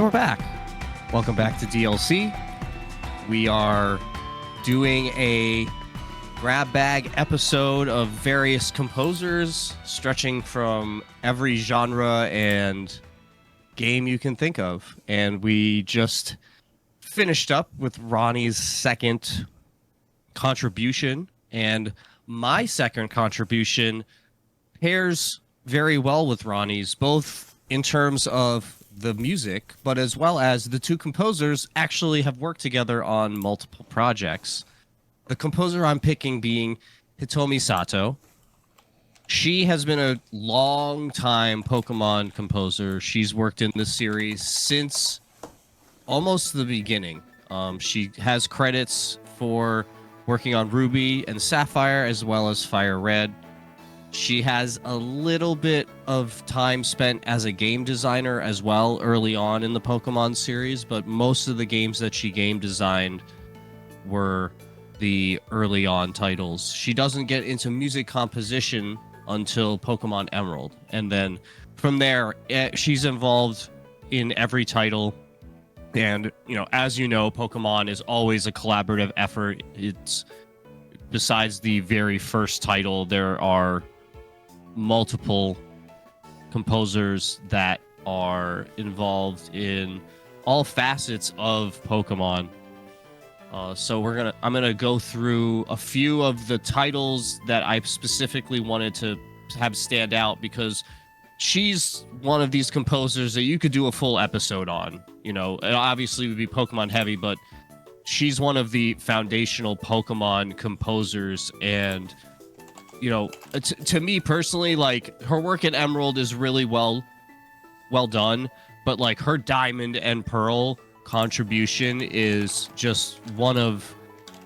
we're back. Welcome back to DLC. We are doing a grab bag episode of various composers stretching from every genre and game you can think of. And we just finished up with Ronnie's second contribution, and my second contribution pairs very well with Ronnie's, both in terms of the music, but as well as the two composers actually have worked together on multiple projects. The composer I'm picking being Hitomi Sato. She has been a long time Pokemon composer. She's worked in this series since almost the beginning. She has credits for working on Ruby and Sapphire as well as Fire Red. She has a little bit of time spent as a game designer as well early on in the Pokemon series, but most of the games that she game designed were the early on titles. She doesn't get into music composition until Pokemon Emerald, and then from there she's involved in every title. And as you know, Pokemon is always a collaborative effort. It's besides the very first title, there are multiple composers that are involved in all facets of Pokemon. So I'm gonna go through a few of the titles that I specifically wanted to have stand out, because she's one of these composers that you could do a full episode on. It obviously would be Pokemon heavy, but she's one of the foundational Pokemon composers. And to me personally, like, her work in Emerald is really well done, but like her Diamond and Pearl contribution is just one of,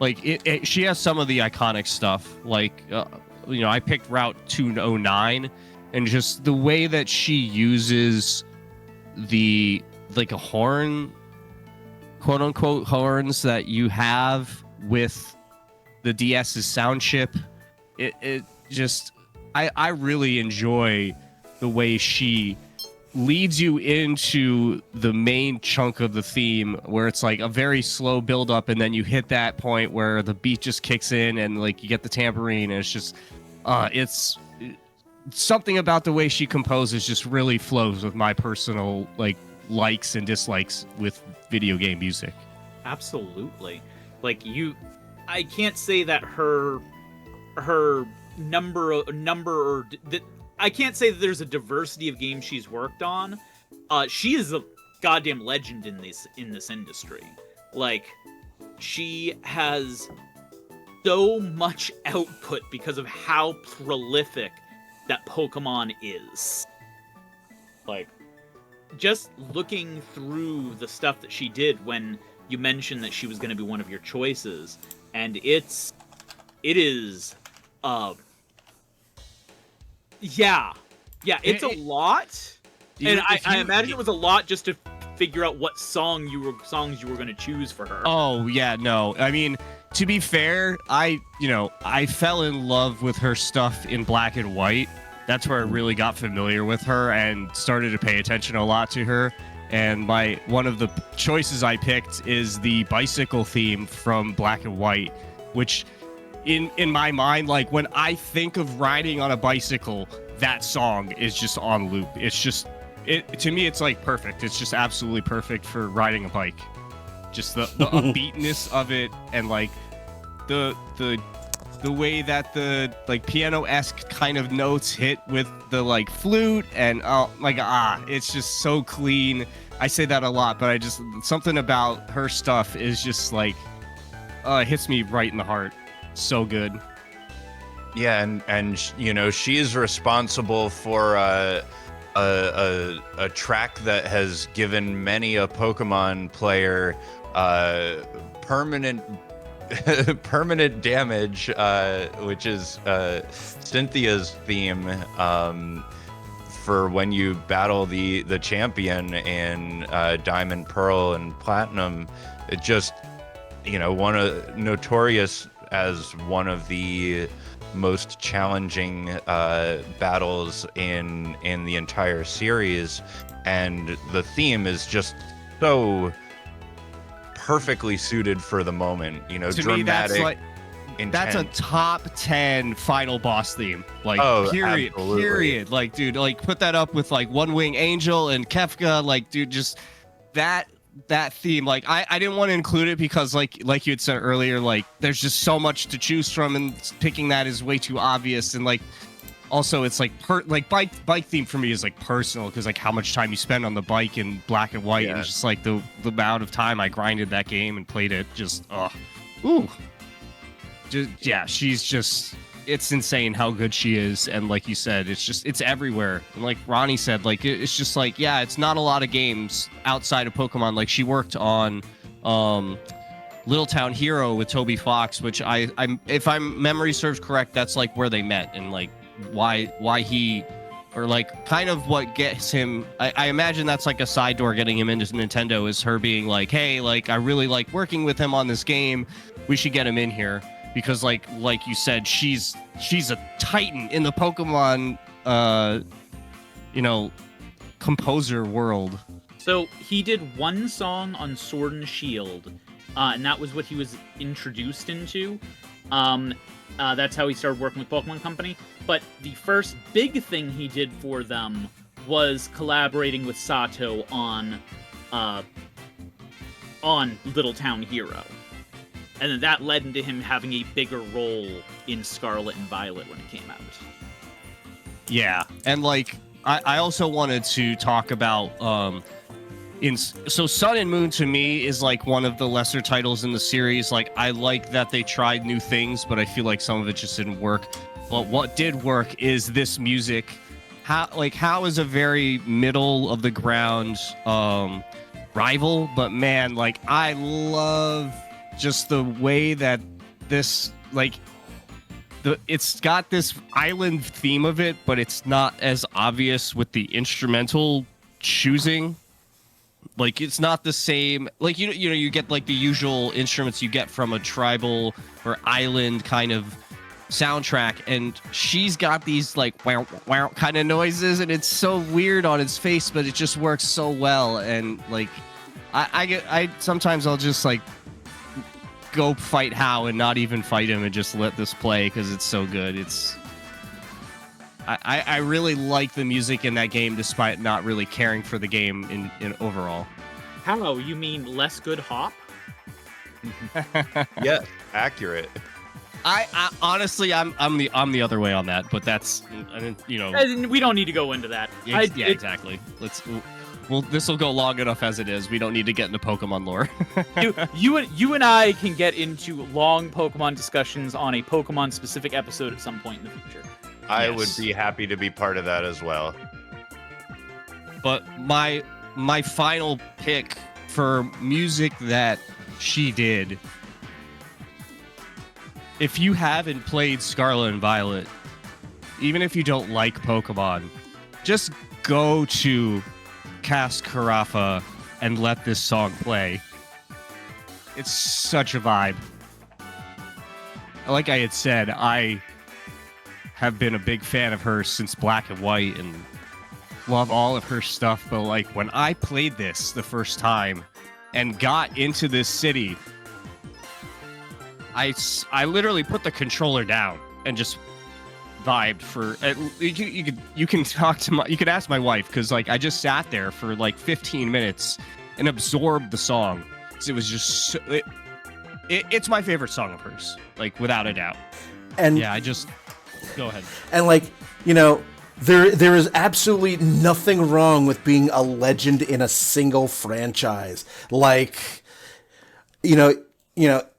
like, she has some of the iconic stuff. Like, I picked Route 209, and just the way that she uses the, like, a horn, quote unquote horns that you have with the DS's sound chip. It just, I really enjoy the way she leads you into the main chunk of the theme, where it's like a very slow build up, and then you hit that point where the beat just kicks in, and like you get the tambourine, and it's just it's something about the way she composes just really flows with my personal likes and dislikes with video game music. Absolutely. I can't say that her number I can't say that there's a diversity of games she's worked on. She is a goddamn legend in this industry. Like, she has so much output because of how prolific that Pokemon is. Like, just looking through the stuff that she did when you mentioned that she was going to be one of your choices, and it is it's a lot, and I imagine it was a lot just to figure out what songs you were going to choose for her. Oh yeah, no, I mean, to be fair, I fell in love with her stuff in Black and White. That's where I really got familiar with her and started to pay attention a lot to her. And one of the choices I picked is the bicycle theme from Black and White, which in my mind, like, when I think of riding on a bicycle, that song is just on loop. It's just, to me, it's like perfect. It's just absolutely perfect for riding a bike. Just the upbeatness of it, and like the way that the like piano-esque kind of notes hit with the like flute, and it's just so clean. I say that a lot, but something about her stuff is just like it hits me right in the heart. So good. Yeah, and she is responsible for a track that has given many a Pokemon player permanent damage, which is Cynthia's theme for when you battle the champion in Diamond, Pearl, and Platinum. It just, notorious as one of the most challenging battles in the entire series, and the theme is just so perfectly suited for the moment. You know, To dramatic. me, that's like that's a intense. top 10 final boss theme. Like, Oh, period. absolutely. Period. Like, dude, like put that up with like One Wing Angel and Kefka. Like, dude, just that theme. Like, I didn't want to include it because like you had said earlier, like there's just so much to choose from, and picking that is way too obvious. And like also it's like bike theme for me is like personal, because like how much time you spend on the bike in Black and White, Yeah. and just like the amount of time I grinded that game and played it, just ooh. Just, yeah, she's just, it's insane how good she is. And like you said, it's everywhere. And like Ronnie said, like it's just like, yeah, it's not a lot of games outside of Pokemon. Like she worked on Little Town Hero with Toby Fox, which I'm if I'm memory serves correct, that's like where they met, and like why he, or like kind of what gets him, I imagine that's like a side door getting him into Nintendo, is her being like, hey, like I really like working with him on this game, we should get him in here. Because like you said, she's a titan in the Pokemon composer world. So he did one song on Sword and Shield, and that was what he was introduced into. That's how he started working with Pokemon Company. But the first big thing he did for them was collaborating with Sato on Little Town Hero. And then that led into him having a bigger role in Scarlet and Violet when it came out. Yeah, and like I also wanted to talk about so Sun and Moon to me is like one of the lesser titles in the series. Like I like that they tried new things, but I feel like some of it just didn't work. But what did work is this music. How is a very middle of the ground rival, but man, like I love just the way that this, like, it's got this island theme of it, but it's not as obvious with the instrumental choosing. Like, it's not the same. Like, you get like the usual instruments you get from a tribal or island kind of soundtrack, and she's got these like wow wow kind of noises, and it's so weird on its face, but it just works so well. And like, I sometimes I'll just like go fight Hao and not even fight him and just let this play because it's so good. I really like the music in that game despite not really caring for the game in overall. How? You mean less good hop? Yeah, accurate. I Honestly, I'm the other way on that, but that's we don't need to go into that. Exactly. Well, this will go long enough as it is. We don't need to get into Pokemon lore. you and I can get into long Pokemon discussions on a Pokemon specific episode at some point in the future. I Yes. would be happy to be part of that as well. But my final pick for music that she did, if you haven't played Scarlet and Violet, even if you don't like Pokemon, just go to Cast Carafa and let this song play. It's such a vibe. Like I had said, I have been a big fan of hers since Black and White and love all of her stuff, but like when I played this the first time and got into this city, I literally put the controller down and just vibed for you can talk to you could ask my wife, because like I just sat there for like 15 minutes and absorbed the song. It was just it's my favorite song of hers, like without a doubt. And yeah, I just go ahead. And like, there is absolutely nothing wrong with being a legend in a single franchise. Like,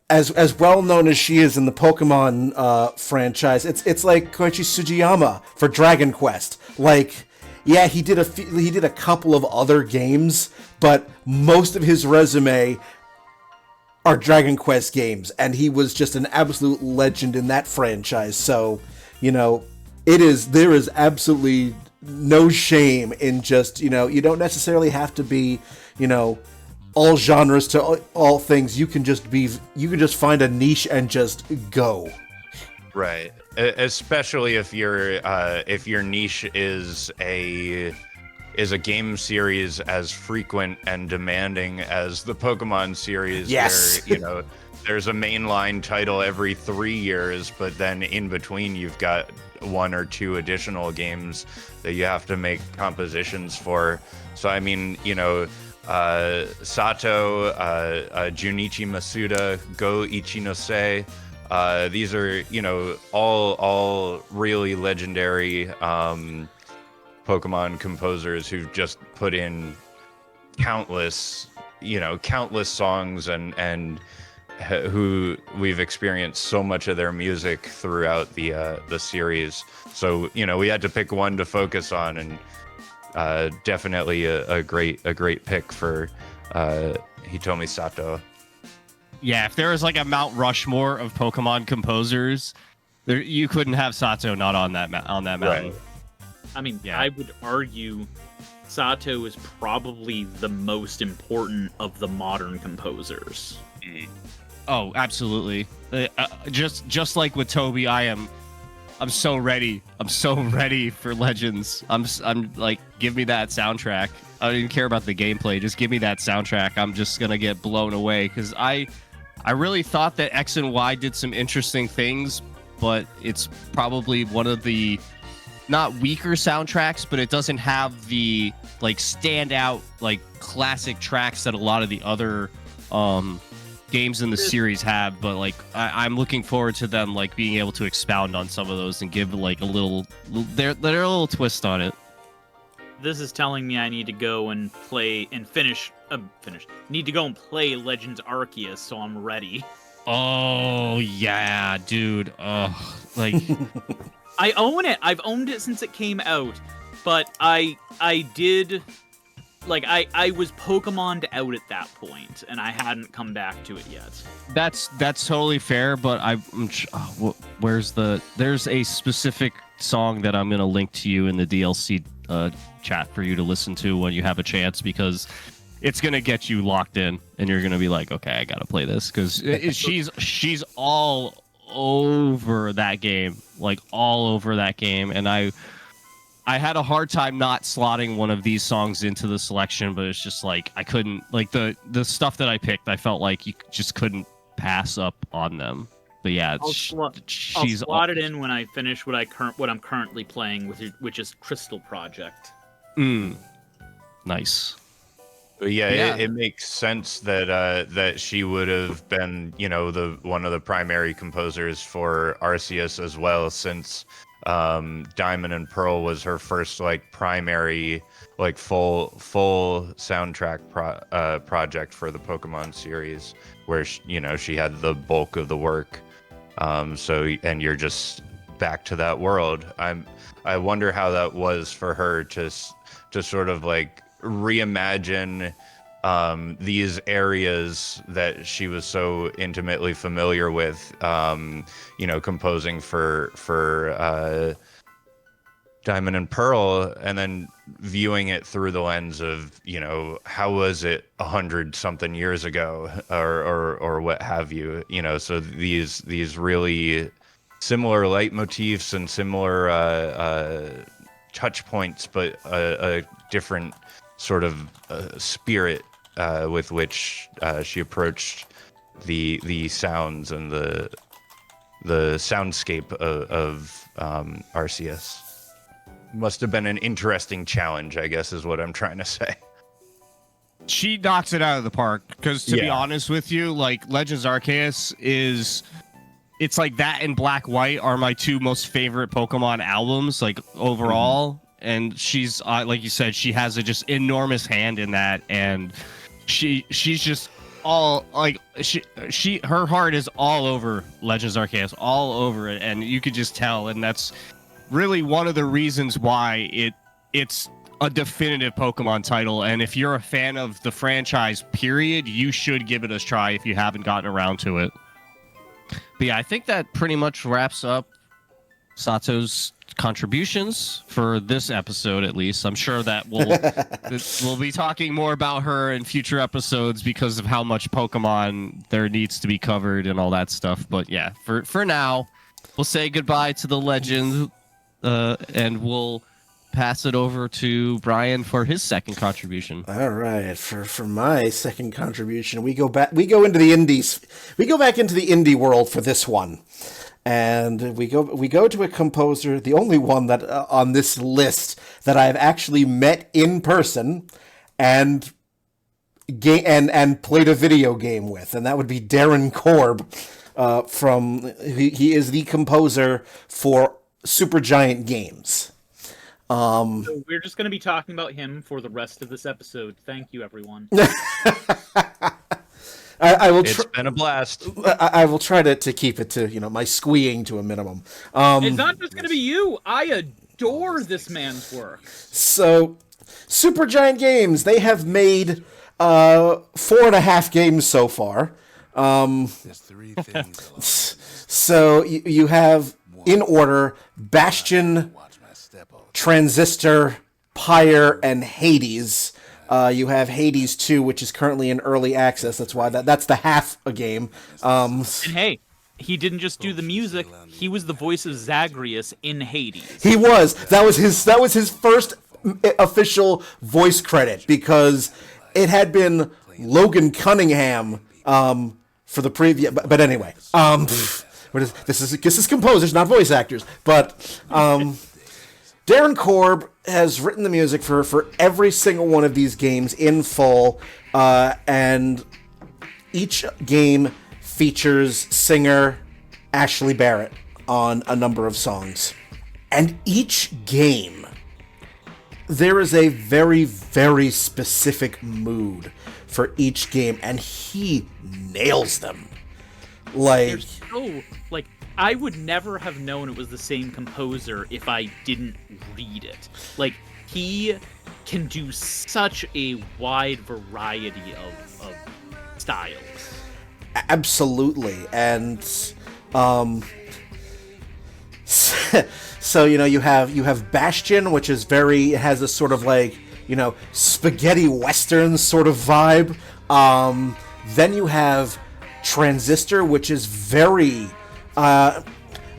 as well known as she is in the Pokemon franchise, it's like Koichi Sugiyama for Dragon Quest. Like, yeah, he did a couple of other games, but most of his resume are Dragon Quest games, and he was just an absolute legend in that franchise. So, there is absolutely no shame in just, you don't necessarily have to be, all genres to all things. You can just find a niche and just go. Right. Especially if your niche is a is a game series as frequent and demanding as the Pokemon series. Yes. Where, there's a mainline title every 3 years, but then in between you've got 1 or 2 additional games that you have to make compositions for. So I mean, Sato, Junichi Masuda, Go Ichinose. These are, all really legendary Pokemon composers who've just put in countless songs and who we've experienced so much of their music throughout the series. So, we had to pick one to focus on, and definitely a great pick for Hitomi Sato. Yeah, if there was like a Mount Rushmore of Pokemon composers, you couldn't have Sato not on that mountain. Right. I mean, Yeah. I would argue Sato is probably the most important of the modern composers. Oh, absolutely. Just like with Toby, I'm so ready. I'm so ready for Legends. I'm like, give me that soundtrack. I don't even care about the gameplay. Just give me that soundtrack. I'm just gonna get blown away because I really thought that X and Y did some interesting things, but it's probably one of the not weaker soundtracks, but it doesn't have the like standout like classic tracks that a lot of the other games in the series have. But like I'm looking forward to them like being able to expound on some of those and give like a little a little twist on it. This is telling me I need to go and play and finish. Need to go and play Legends Arceus, so I'm ready. Oh yeah, dude. Like I own it. I've owned it since it came out, but I did. Like, I was Pokemon'd out at that point, and I hadn't come back to it yet. that's totally fair, but there's a specific song that I'm gonna link to you in the DLC chat for you to listen to when you have a chance, because it's gonna get you locked in, and you're gonna be like, okay, I gotta play this, because she's all over that game, like all over that game, and I had a hard time not slotting one of these songs into the selection, but it's just like I couldn't, like the stuff that I picked, I felt like you just couldn't pass up on them. But yeah, I'll slot it in when I finish what I'm currently playing with, which is Crystal Project. Nice. But yeah, it makes sense that she would have been, one of the primary composers for Arceus as well, since Diamond and Pearl was her first like primary like full soundtrack project for the Pokemon series, where she had the bulk of the work. And you're just back to that world. I wonder how that was for her to sort of like reimagine these areas that she was so intimately familiar with, composing for Diamond and Pearl, and then viewing it through the lens of, how was it 100-something years ago, or what have you, so these really similar leitmotifs and similar touch points, but a different sort of spirit with which she approached the sounds and the soundscape of Arceus. Must have been an interesting challenge, I guess, is what I'm trying to say. She knocks it out of the park, because to be honest with you, like Legends Arceus it's like that and Black White are my two most favorite Pokemon albums, like overall. And she's like you said, she has a just enormous hand in that, and she's just all like her heart is all over Legends Arceus, all over it, and you could just tell, and that's really one of the reasons why it's a definitive Pokemon title. And if you're a fan of the franchise, period, you should give it a try if you haven't gotten around to it. But yeah, I think that pretty much wraps up Sato's contributions for this episode, at least. I'm sure that we'll be talking more about her in future episodes because of how much Pokemon there needs to be covered and all that stuff. But yeah, for now, we'll say goodbye to the legend, and we'll pass it over to Brian for his second contribution. All right, for my second contribution, we go back into the indies. We go back into the indie world for this one. And we go to a composer, the only one that on this list that I've actually met in person and played a video game with, and that would be Darren Korb. He is the composer for Supergiant Games. So we're just going to be talking about him for the rest of this episode. Thank you, everyone. It's been a blast. I will try to keep it to my squeeing to a minminimum. It's not just going to be you. I adore this man's work. So, Supergiant Games, they have made 4.5 games so far. There's 3 things. So you have in order Bastion, Transistor, Pyre, and Hades. You have Hades 2, which is currently in early access. That's why that's the half a game. And hey, he didn't just do the music; he was the voice of Zagreus in Hades. He was. That was his first official voice credit, because it had been Logan Cunningham for the previous. But anyway, this is composers, not voice actors. But Darren Korb has written the music for every single one of these games in full, and each game features singer Ashley Barrett on a number of songs. And each game, there is a very, very specific mood for each game, and he nails them. They're so, I would never have known it was the same composer if I didn't read it. He can do such a wide variety of styles. Absolutely. And so you have Bastion, which is it has a sort of spaghetti western sort of vibe. Then you have Transistor, which is very I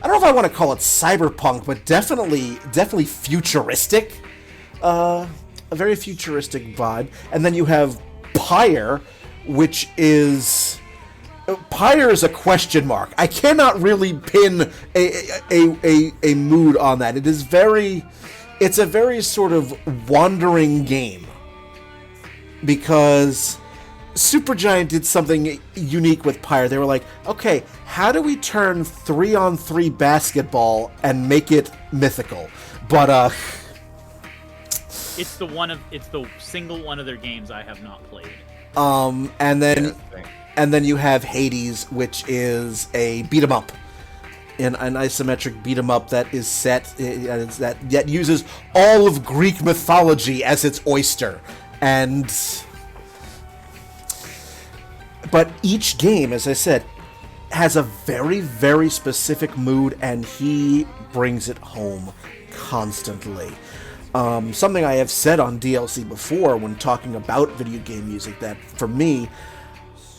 don't know if I want to call it cyberpunk, but definitely futuristic. A very futuristic vibe. And then you have Pyre, which is Pyre is a question mark. I cannot really pin a mood on that. It's a very sort of wandering game, because Supergiant did something unique with Pyre. They were like, okay, how do we turn 3-on-3 basketball and make it mythical? But it's the single one of their games I have not played. And then you have Hades, which is a beat 'em up, an isometric beat 'em up that is set that uses all of Greek mythology as its oyster. But each game, as I said, has a very, very specific mood, and he brings it home constantly. Something I have said on DLC before when talking about video game music, that for me,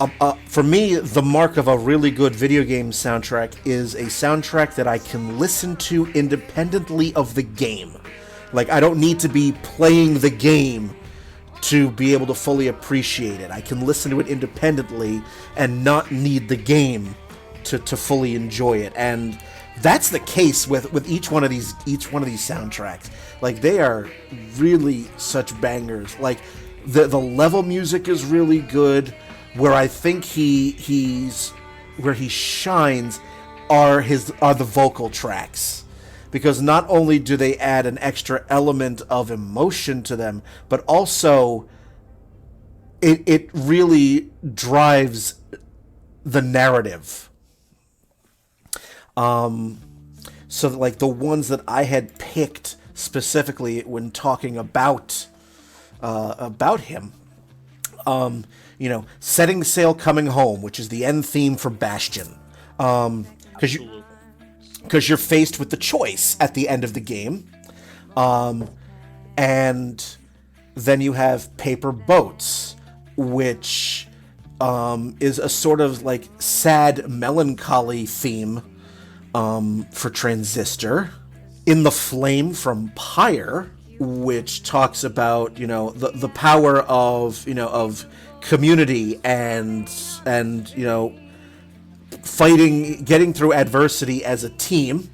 the mark of a really good video game soundtrack is a soundtrack that I can listen to independently of the game. I don't need to be playing the game to be able to fully appreciate it. I can listen to it independently and not need the game to fully enjoy it. And that's the case with each one of these soundtracks. They are really such bangers. The level music is really good. Where I think where he shines are the vocal tracks. Because not only do they add an extra element of emotion to them, but also it really drives the narrative. So the ones that I had picked specifically when talking about him, Setting Sail Coming Home, which is the end theme for Bastion. Because you're faced with the choice at the end of the game. And then you have Paper Boats, which is a sort of sad, melancholy theme for Transistor. In the Flame from Pyre, which talks about, you know, the power of, you know, of community and you know, fighting, getting through adversity as a team.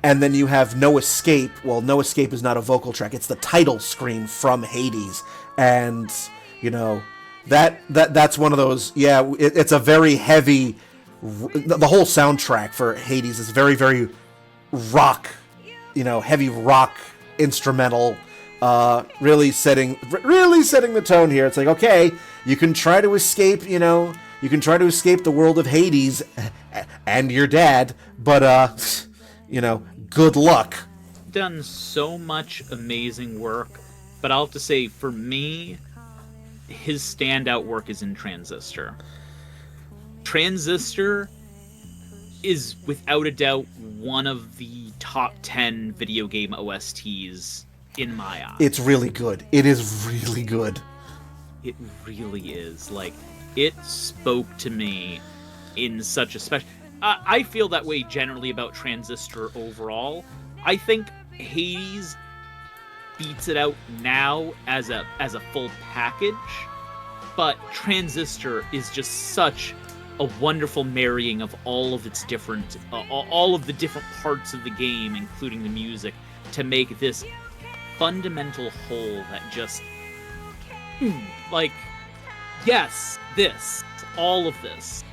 And then you have No Escape. Well, No Escape is not a vocal track. It's the title screen from Hades. And, you know, that's one of those, yeah, it's a very heavy, the whole soundtrack for Hades is very, very rock, you know, heavy rock instrumental, really setting the tone here. It's like, okay, you can try to escape, you know, you can try to escape the world of Hades and your dad, but, you know, good luck. Done so much amazing work, but I'll have to say, for me, his standout work is in Transistor. Transistor is without a doubt one of the top 10 video game OSTs in my eyes. It's really good. It is really good. It really is. Like, it spoke to me in such a special... I feel that way generally about Transistor overall. I think Hades beats it out now as a full package, but Transistor is just such a wonderful marrying of all of its different, all of the different parts of the game, including the music, to make this fundamental whole that just, like, yes, this, all of this.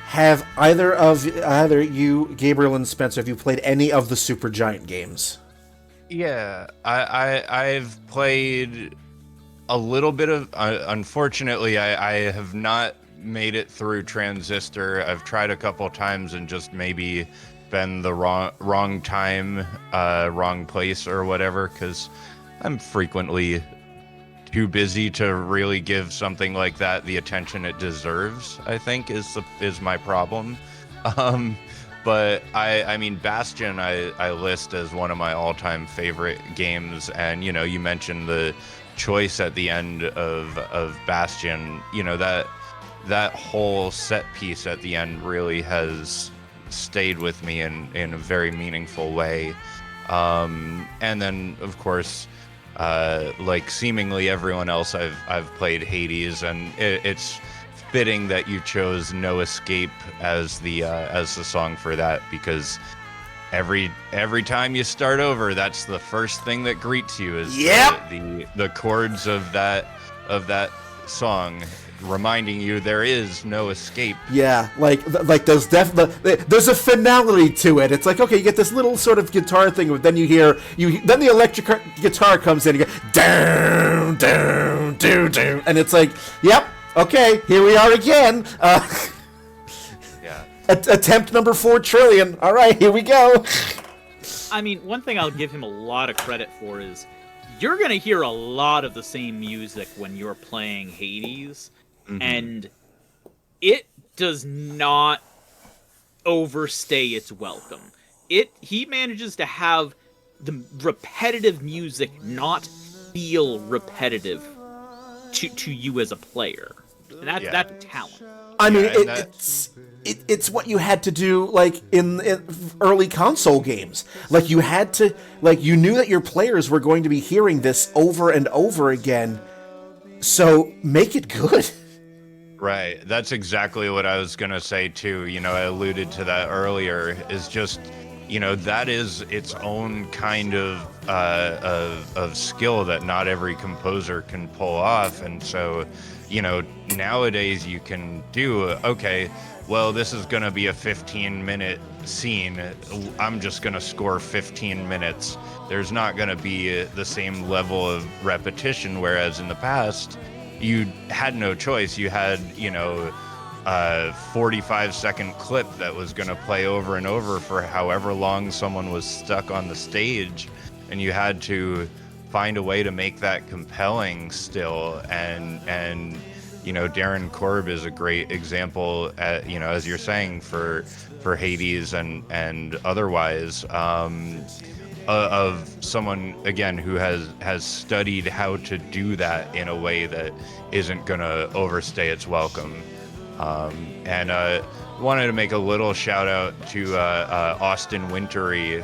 Have either you, Gabriel and Spencer, have you played any of the Supergiant games? Yeah, I've played a little bit of. Unfortunately, I have not made it through Transistor. I've tried a couple times and just maybe been the wrong time, wrong place or whatever, because I'm frequently too busy to really give something like that the attention it deserves, I think is my problem. But I mean, Bastion I list as one of my all-time favorite games, and you know, you mentioned the choice at the end of Bastion. You know, that whole set piece at the end really has stayed with me in a very meaningful way. And then of course, like seemingly everyone else, I've played Hades, and it's fitting that you chose No Escape as the song for that, because every time you start over, that's the first thing that greets you is the chords of that song, reminding you there is no escape. Yeah, like there's there's a finality to it. It's like, okay, you get this little sort of guitar thing, but then then the electric guitar comes in, and you go down, down, down, down, and it's like, yep, okay, here we are again. Yeah. Attempt number 4 trillion. All right, here we go. I mean, one thing I'll give him a lot of credit for is you're gonna hear a lot of the same music when you're playing Hades. Mm-hmm. And it does not overstay its welcome. He manages to have the repetitive music not feel repetitive to you as a player, and that's talent. I mean, it's what you had to do, like in early console games. Like you had to, like you knew that your players were going to be hearing this over and over again, so make it good. Right. That's exactly what I was going to say, too. You know, I alluded to that earlier, is just, you know, that is its own kind of skill that not every composer can pull off. And so, you know, nowadays you can do, okay, well, this is going to be a 15-minute scene. I'm just going to score 15 minutes. There's not going to be the same level of repetition, whereas in the past, you had no choice. You had, you know, a 45-second clip that was going to play over and over for however long someone was stuck on the stage, and you had to find a way to make that compelling still. And you know, Darren Korb is a great example, you know, as you're saying, for Hades and otherwise, of someone, again, who has studied how to do that in a way that isn't going to overstay its welcome. And wanted to make a little shout out to Austin Wintory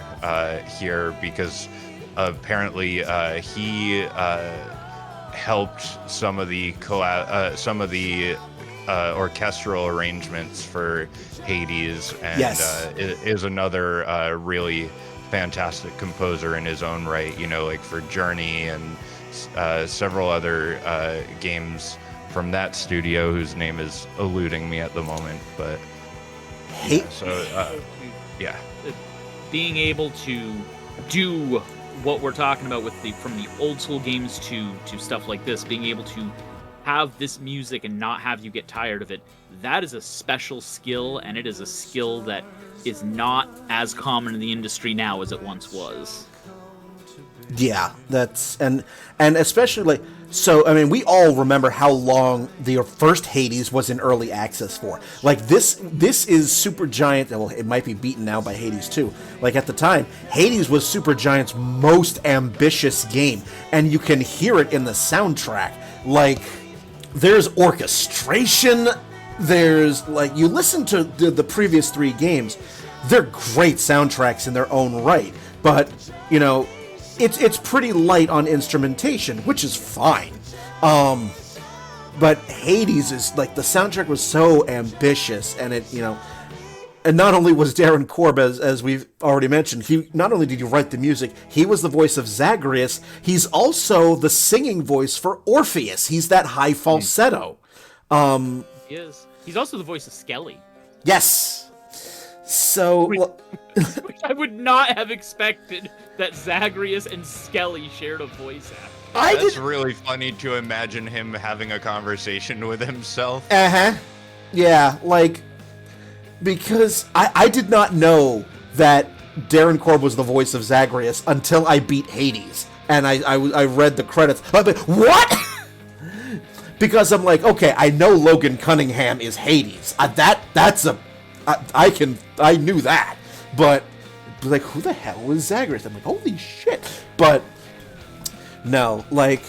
here, because apparently he helped some of the orchestral arrangements for Hades, and Yes. is another really fantastic composer in his own right. You know, like for Journey and several other games from that studio, whose name is eluding me at the moment. But yeah. Being able to do what we're talking about with from the old school games to stuff like this, being able to have this music and not have you get tired of it, that is a special skill, and it is a skill that is not as common in the industry now as it once was. Yeah, that's and especially like, so I mean, we all remember how long the first Hades was in early access for. Like this is Supergiant. Well, it might be beaten now by Hades 2. Like at the time, Hades was Supergiant's most ambitious game, and you can hear it in the soundtrack. Like there's orchestration, there's like, you listen to the previous 3 games, they're great soundtracks in their own right, but you know, it's pretty light on instrumentation, which is fine. But Hades is like, the soundtrack was so ambitious, and it, you know, and not only was Darren Korb, as we've already mentioned, he not only did he write the music, he was the voice of Zagreus. He's also the singing voice for Orpheus. He's that high falsetto. He is. He's also the voice of Skelly. Yes. So, Which I would not have expected that Zagreus and Skelly shared a voice actor. That's really funny to imagine him having a conversation with himself. Yeah, like, because I did not know that Darren Korb was the voice of Zagreus until I beat Hades, and I read the credits. I'm like, what? Because I'm like, okay, I know Logan Cunningham is Hades. I knew that, but like, who the hell was Zagreus? I'm like, holy shit! But no, like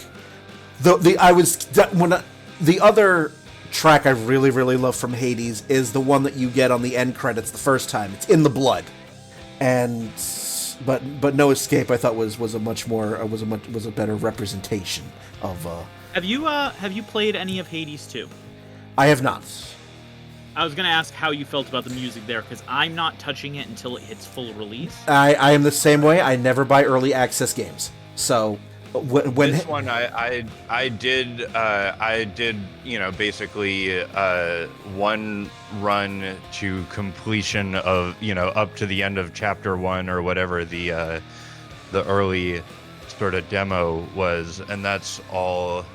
the other track I really love from Hades is the one that you get on the end credits the first time. It's In the Blood, and but No Escape I thought was a better representation of. Have you played any of Hades 2? I have not. I was going to ask how you felt about the music there, because I'm not touching it until it hits full release. I am the same way. I never buy early access games. So when this one, I did, you know, basically one run to completion of, you know, up to the end of chapter 1 or whatever the early sort of demo was, and that's all.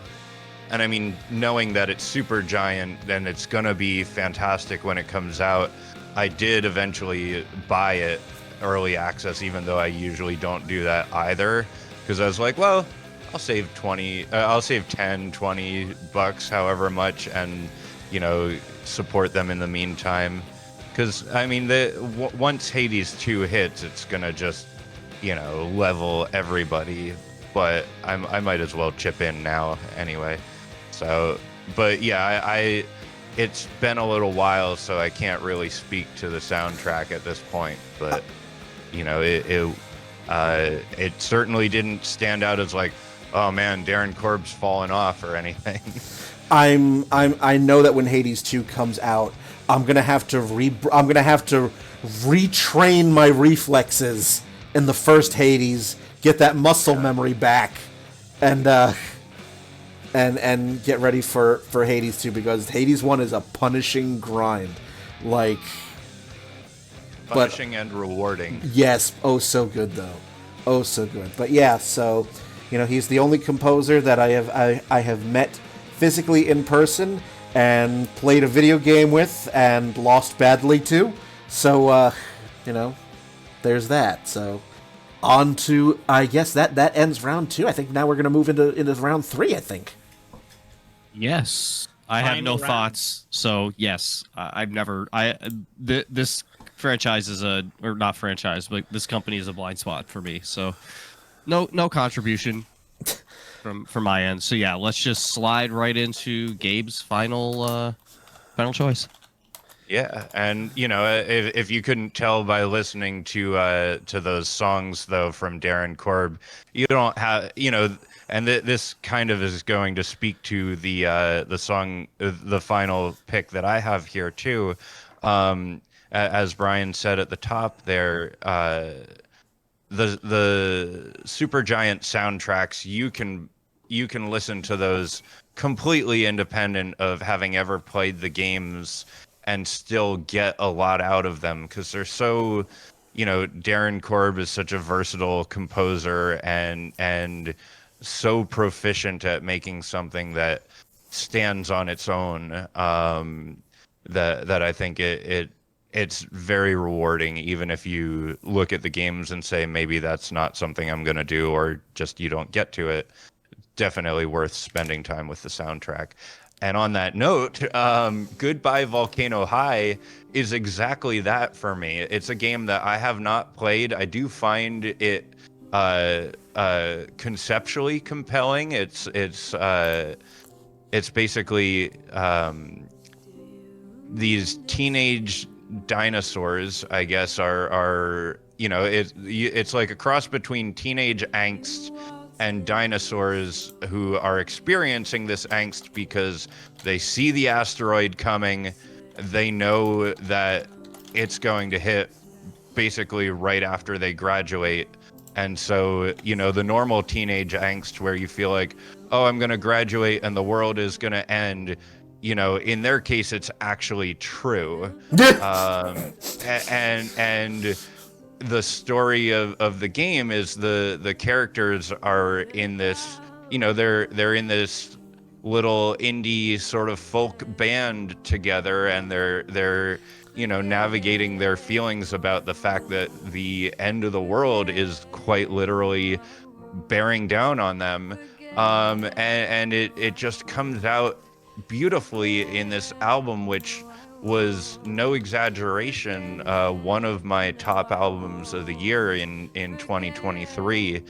And I mean, knowing that it's Supergiant, then it's gonna be fantastic when it comes out. I did eventually buy it early access, even though I usually don't do that either, because I was like, well, I'll save 10, 20 bucks, however much, and, you know, support them in the meantime. Because I mean, once Hades 2 hits, it's gonna just, you know, level everybody. But I might as well chip in now anyway. So, but yeah, it's been a little while, so I can't really speak to the soundtrack at this point. But you know, it certainly didn't stand out as like, oh man, Darren Korb's fallen off or anything. I know that when Hades 2 comes out, I'm gonna have to retrain my reflexes in the first Hades, get that muscle memory back, and get ready for Hades 2, because Hades 1 is a punishing grind. Like, punishing and rewarding. Yes, oh so good though. Oh so good. But yeah, so, you know, he's the only composer that I have met physically in person and played a video game with and lost badly to. So you know, there's that. So on to, I guess that ends round 2. I think now we're going to move into round 3, I think. Yes. I have no thoughts. So yes, this franchise is or not franchise, but this company is a blind spot for me. So no contribution from my end. So yeah, let's just slide right into Gabe's final choice. Yeah, and if you couldn't tell by listening to those songs though from Darren Korb, you don't have and this kind of is going to speak to the song, the final pick that I have here too. As Brian said at the top there, the Supergiant soundtracks, you can listen to those completely independent of having ever played the games and still get a lot out of them because they're so, Darren Korb is such a versatile composer and so proficient at making something that stands on its own, that I think it's very rewarding, even if you look at the games and say maybe that's not something I'm going to do, or just you don't get to it. Definitely worth spending time with the soundtrack. And on that note, Goodbye Volcano High is exactly that for me. It's a game that I have not played. I do find it conceptually compelling. It's basically these teenage dinosaurs, I guess, are it's like a cross between teenage angst and dinosaurs who are experiencing this angst because they see the asteroid coming. They know that it's going to hit basically right after they graduate. And so, the normal teenage angst where you feel like, oh, I'm going to graduate and the world is going to end. In their case, it's actually true. And the story of the game is the characters are in this, they're in this little indie sort of folk band together, and they're navigating their feelings about the fact that the end of the world is quite literally bearing down on them. And it just comes out beautifully in this album, which was no exaggeration one of my top albums of the year in 2023.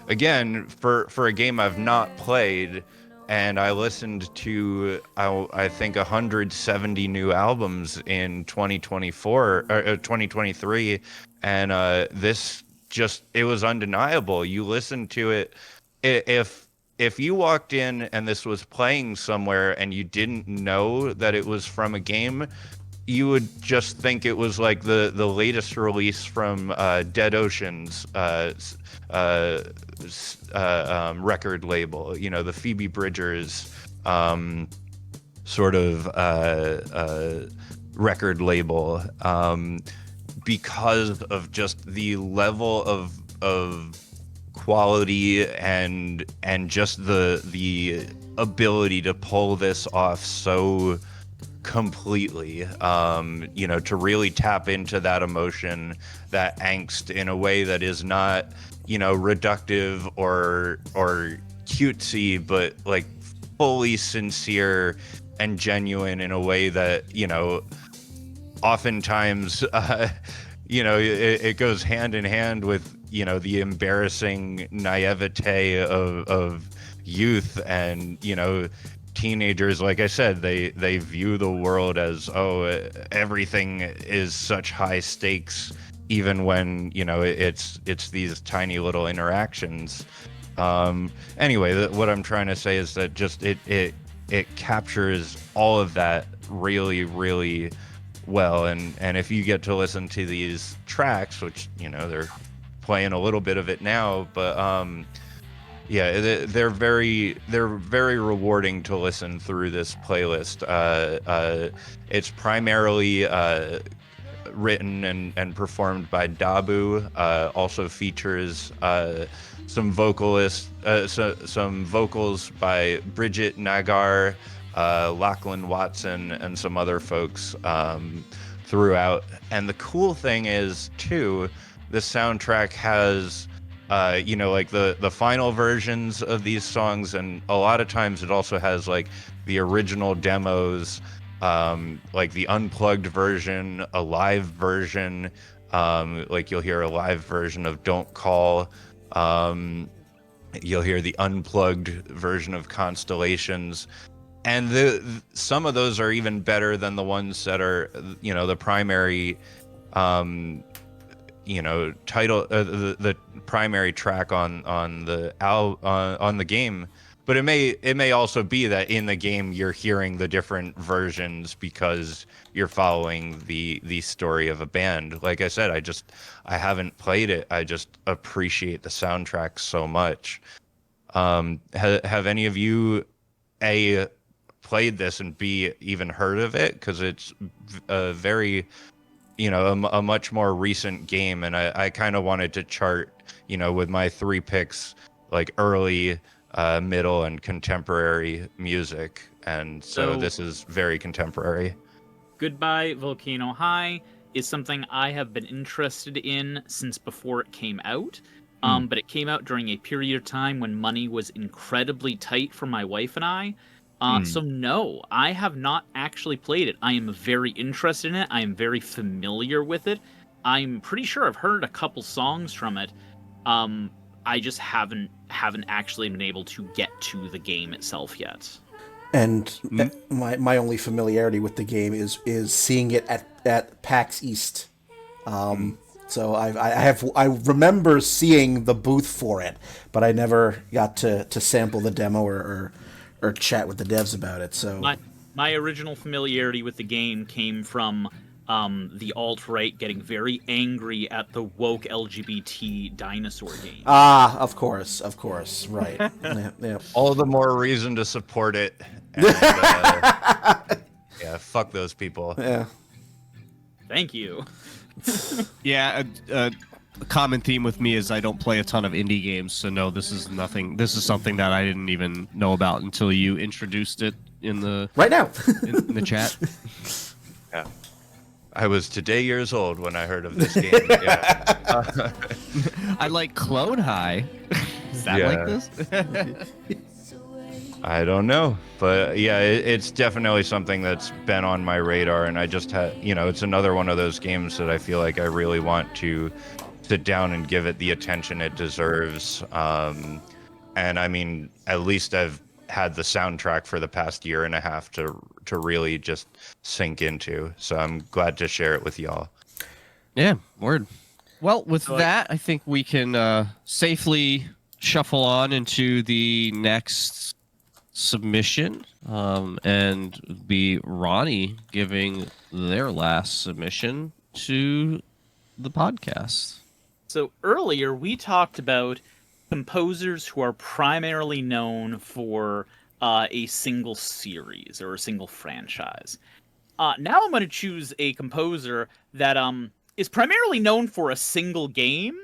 Again, for a game I've not played, and I listened to I think 170 new albums in 2024 or 2023, and this just, it was undeniable. You listen to it, if you walked in and this was playing somewhere and you didn't know that it was from a game, you would just think it was like the latest release from Dead Ocean's record label, the Phoebe Bridgers sort of record label, because of just the level of quality and just the ability to pull this off so completely, to really tap into that emotion, that angst, in a way that is not, reductive or cutesy, but like fully sincere and genuine in a way that, oftentimes, it goes hand in hand with, the embarrassing naivete of youth and, teenagers. Like I said, they view the world as, everything is such high stakes, even when, it's these tiny little interactions. Anyway, what I'm trying to say is that just it captures all of that really, really well. And if you get to listen to these tracks, which, they're playing a little bit of it now, but they're very rewarding to listen through this playlist. It's primarily written and performed by Dabu. Also features some vocals by Bridget Nagar, Lachlan Watson, and some other folks throughout. And the cool thing is too, the soundtrack has like the final versions of these songs, and a lot of times it also has like the original demos, like the unplugged version, a live version, like you'll hear a live version of Don't Call, you'll hear the unplugged version of Constellations, and some of those are even better than the ones that are, the primary, title, the primary track on the game. But it may also be that in the game you're hearing the different versions because you're following the story of a band. Like I said, I haven't played it. I just appreciate the soundtrack so much. Have any of you played this and B even heard of it? Because it's a very, a much more recent game, and I kind of wanted to chart, with my 3 picks, like early, middle, and contemporary music, and so this is very contemporary. Goodbye Volcano High is something I have been interested in since before it came out. But it came out during a period of time when money was incredibly tight for my wife and I. So no, I have not actually played it. I am very interested in it. I am very familiar with it. I'm pretty sure I've heard a couple songs from it. I just haven't actually been able to get to the game itself yet. And my only familiarity with the game is seeing it at PAX East. So I remember seeing the booth for it, but I never got to sample the demo or chat with the devs about it. So my original familiarity with the game came from the alt-right getting very angry at the woke LGBT dinosaur game. Ah, of course, right. Yeah. All the more reason to support it. And, yeah, fuck those people. Yeah. Thank you. Yeah, a common theme with me is I don't play a ton of indie games, so no, this is nothing. This is something that I didn't even know about until you introduced it in the right now in the chat. Yeah, I was today years old when I heard of this game. Yeah. I like Clone High. Is that like this? I don't know, but yeah, it's definitely something that's been on my radar, and I just had, it's another one of those games that I feel like I really want to sit down and give it the attention it deserves. And I mean, at least I've had the soundtrack for the past year and a half to really just sink into. So I'm glad to share it with y'all. Yeah, word. Well, with that, I think we can safely shuffle on into the next submission, and be Ronnie giving their last submission to the podcast. So earlier we talked about composers who are primarily known for a single series or a single franchise. Now I'm going to choose a composer that is primarily known for a single game.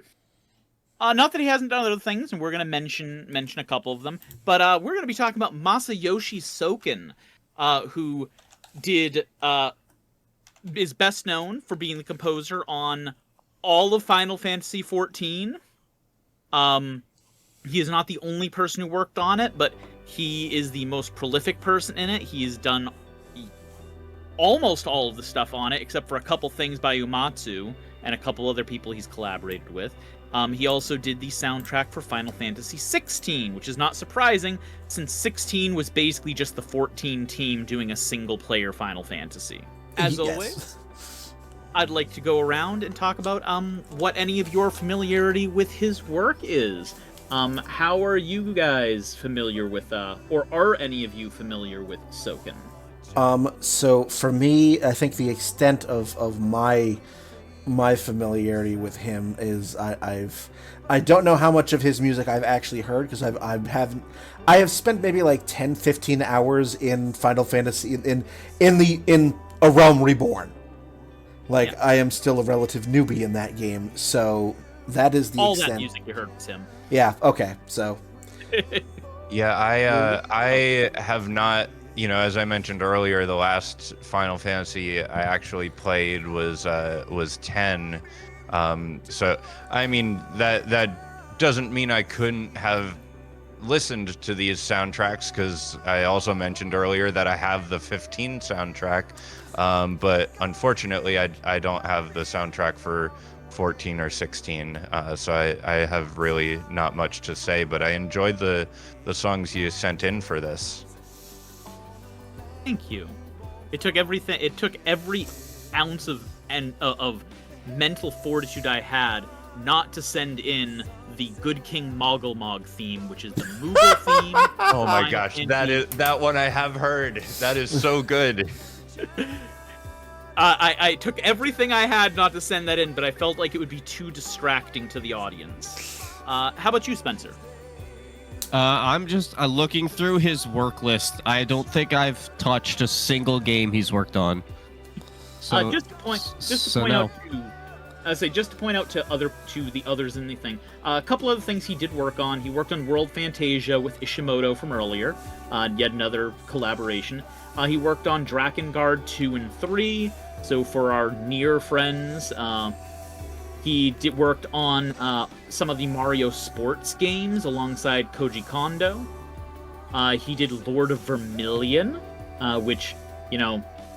Not that he hasn't done other things, and we're going to mention a couple of them, but we're going to be talking about Masayoshi Soken, who is best known for being the composer on all of Final Fantasy XIV. He is not the only person who worked on it, but he is the most prolific person in it. He has done almost all of the stuff on it, except for a couple things by Uematsu and a couple other people he's collaborated with. He also did the soundtrack for Final Fantasy XVI, which is not surprising, since 16 was basically just the 14 team doing a single-player Final Fantasy. As always, I'd like to go around and talk about what any of your familiarity with his work is. How are you guys familiar with, or are any of you familiar with Soken? So for me, I think the extent of my familiarity with him is I don't know how much of his music I've actually heard, because I have spent maybe like 10-15 hours in Final Fantasy in A Realm Reborn. Like, yeah. I am still a relative newbie in that game, so that is the extent. All that music you heard was him. Yeah, okay, so. Yeah, I have not, as I mentioned earlier, the last Final Fantasy I actually played was 10. So, I mean, that doesn't mean I couldn't have listened to these soundtracks, because I also mentioned earlier that I have the 15 soundtrack, but unfortunately I don't have the soundtrack for 14 or 16, so I have really not much to say, but I enjoyed the songs you sent in for this. Thank you. It took everything. It took every ounce of mental fortitude I had not to send in the Good King Moggle theme, which is the Moogle theme. Oh my gosh, that one I have heard. That is so good. I took everything I had not to send that in, but I felt like it would be too distracting to the audience. How about you, Spencer? I'm just looking through his work list. I don't think I've touched a single game he's worked on. So, just to point out to the others in the thing. A couple other things he did work on. He worked on World Fantasia with Ishimoto from earlier. Yet another collaboration. He worked on Drakengard 2 and 3. So for our near friends, he worked on some of the Mario sports games alongside Koji Kondo. He did Lord of Vermilion, which,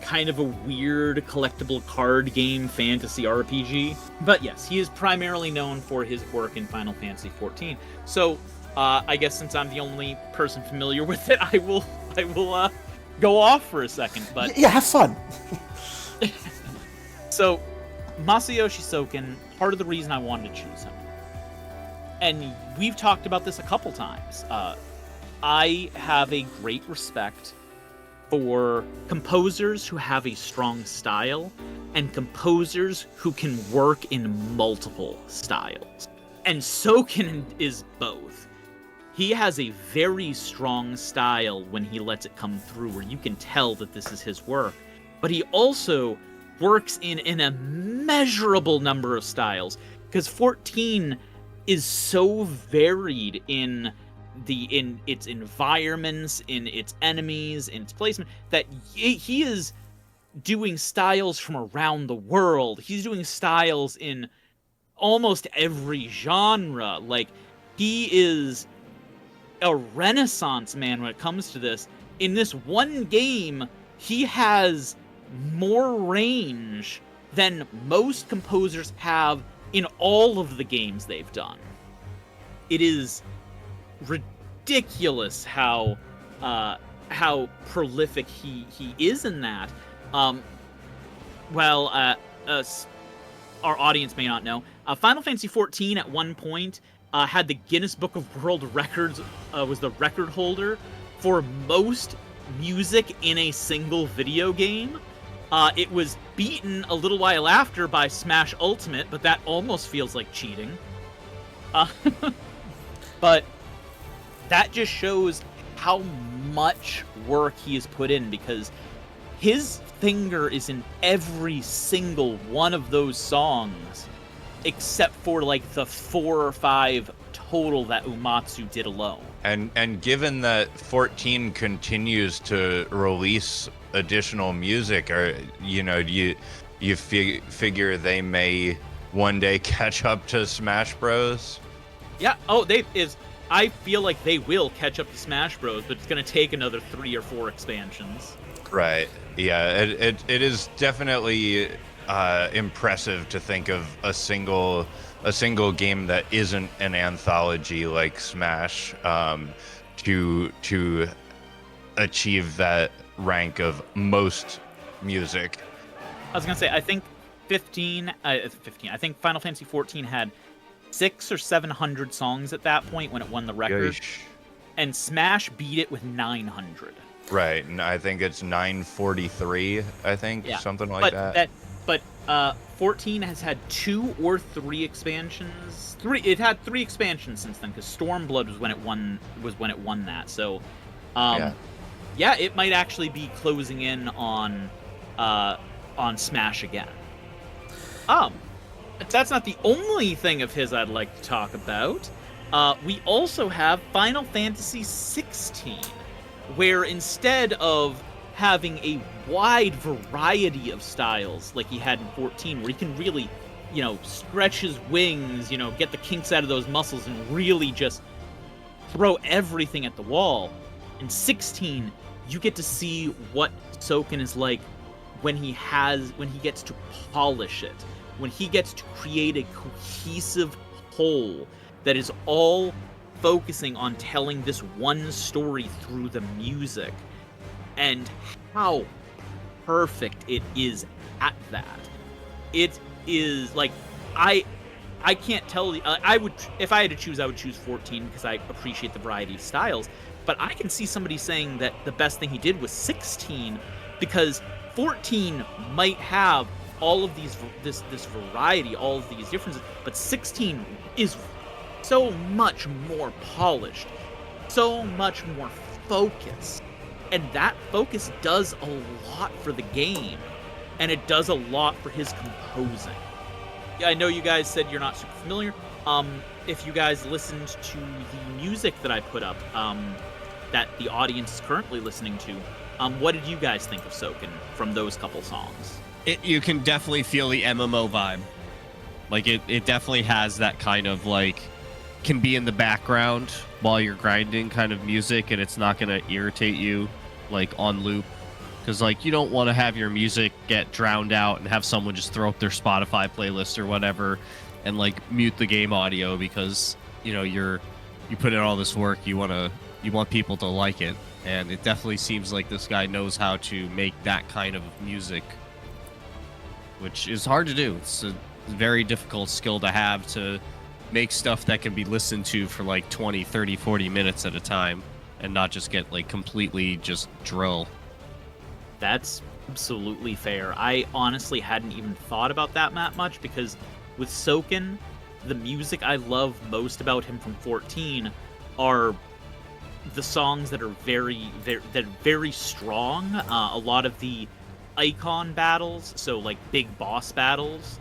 kind of a weird collectible card game fantasy RPG. But yes, he is primarily known for his work in Final Fantasy XIV. So I guess since I'm the only person familiar with it, I will go off for a second. But yeah, have fun. So Masayoshi Soken, part of the reason I wanted to choose him, and we've talked about this a couple times, I have a great respect for composers who have a strong style and composers who can work in multiple styles. And Soken is both. He has a very strong style when he lets it come through, where you can tell that this is his work. But he also works in an immeasurable number of styles, because 14 is so varied in its environments, in its enemies, in its placement, that he is doing styles from around the world. He's doing styles in almost every genre. Like, he is a renaissance man when it comes to this. In this one game, he has more range than most composers have in all of the games they've done. It is ridiculous how prolific he is in that. Our audience may not know, Final Fantasy XIV at one point had the Guinness Book of World Records, was the record holder for most music in a single video game. It was beaten a little while after by Smash Ultimate, but that almost feels like cheating. But that just shows how much work he has put in, because his finger is in every single one of those songs, except for like the 4 or 5 total that Uematsu did alone. And given that 14 continues to release additional music, or you figure they may one day catch up to Smash Bros? Yeah. Oh, I feel like they will catch up to Smash Bros, but it's going to take another 3 or 4 expansions. Right. Yeah. It is definitely impressive to think of a single game that isn't an anthology like Smash to achieve that rank of most music. I was gonna say, I think 15. I think Final Fantasy XIV had 600 or 700 songs at that point when it won the record, and Smash beat it with 900. Right, and I think it's 943. I think something like that. But 14 has had 2 or 3 expansions. It had 3 expansions since then, because Stormblood was when it won that. So, yeah, it might actually be closing in on Smash again. But that's not the only thing of his I'd like to talk about. We also have Final Fantasy XVI, where instead of having a wide variety of styles like he had in 14, where he can really, stretch his wings, get the kinks out of those muscles and really just throw everything at the wall. In 16, you get to see what Soken is like when he gets to polish it, when he gets to create a cohesive whole that is all focusing on telling this one story through the music. And how perfect it is at that. It is like I can't tell you. I would, if I had to choose, I would choose 14 because I appreciate the variety of styles. But I can see somebody saying that the best thing he did was 16 because 14 might have all of this variety, all of these differences, but 16 is so much more polished, so much more focused, and that focus does a lot for the game, and it does a lot for his composing. I know you guys said you're not super familiar. If you guys listened to the music that I put up, that the audience is currently listening to, what did you guys think of Soken from those couple songs? You can definitely feel the MMO vibe. Like, it definitely has that kind of, like, can be in the background while you're grinding kind of music, and it's not going to irritate you, like, on loop. Because, like, you don't want to have your music get drowned out and have someone just throw up their Spotify playlist or whatever and, like, mute the game audio because, you know, you put in all this work, you want people to like it. And it definitely seems like this guy knows how to make that kind of music, which is hard to do. It's a very difficult skill to have, to make stuff that can be listened to for like 20, 30, 40 minutes at a time and not just get like completely just drill. That's absolutely fair. I honestly hadn't even thought about that much because with Soken, the music I love most about him from 14 are the songs that are very strong. A lot of the icon battles, so like big boss battles,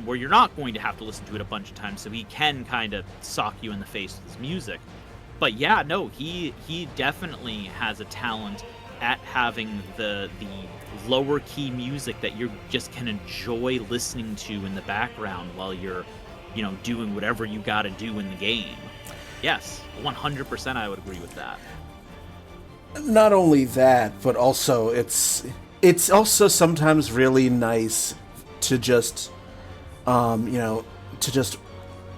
where you're not going to have to listen to it a bunch of times, so he can kind of sock you in the face with his music. But yeah, no, he definitely has a talent at having the lower key music that you just can enjoy listening to in the background while you're, you know, doing whatever you got to do in the game. Yes, 100% I would agree with that. Not only that, but also it's also sometimes really nice to just to just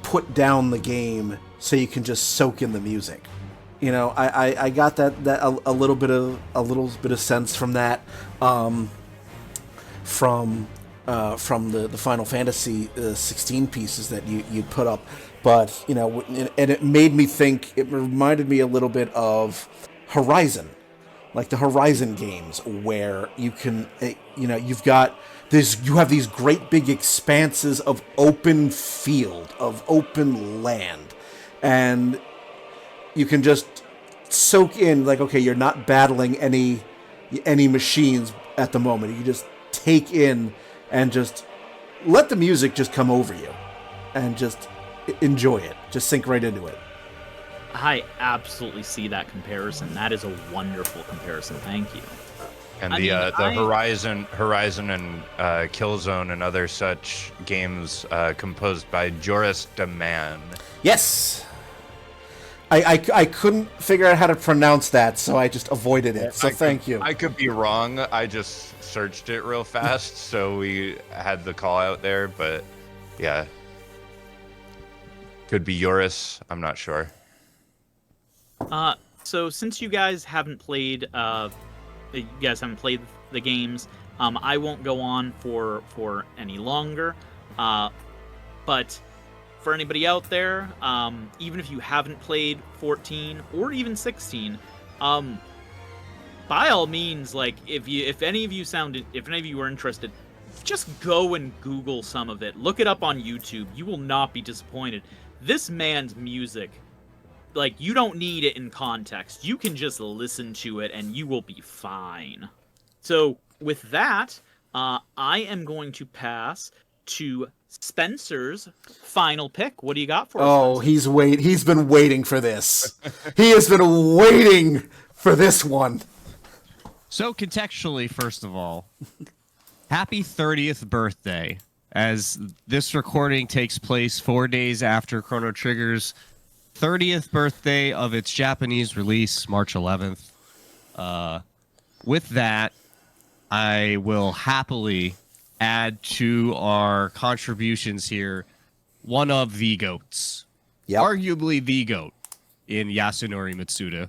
put down the game so you can just soak in the music. You know, I got that a little bit of sense from that from the Final Fantasy 16 pieces that you put up. But, you know, and it made me think, it reminded me a little bit of Horizon, like the Horizon games, where you can, you've got this, you have these great big expanses of open field, of open land, and you can just soak in, like, okay, you're not battling any machines at the moment. You just take in and just let the music just come over you and just enjoy it. Just sink right into it. I absolutely see that comparison. That is a wonderful comparison. Thank you. And the Horizon and Killzone and other such games composed by Joris de Man. Yes. I couldn't figure out how to pronounce that, so I just avoided it. So thank you. I could be wrong. I just searched it real fast, so we had the call out there. But yeah, could be Joris. I'm not sure. So since you guys haven't played, the games, I won't go on for any longer. But for anybody out there, even if you haven't played 14 or even 16, by all means, like if any of you were interested, just go and Google some of it. Look it up on YouTube. You will not be disappointed. This man's music, like, you don't need it in context. You can just listen to it and you will be fine. So with that, I am going to pass to Spencer's final pick. What do you got for us? Oh, Spencer? he's been waiting for this. He has been waiting for this one. So contextually, first of all, happy 30th birthday, as this recording takes place 4 days after Chrono Trigger's 30th birthday of its Japanese release, March 11th. With that, I will happily add to our contributions here one of the GOATs. Yep. Arguably the GOAT in Yasunori Mitsuda.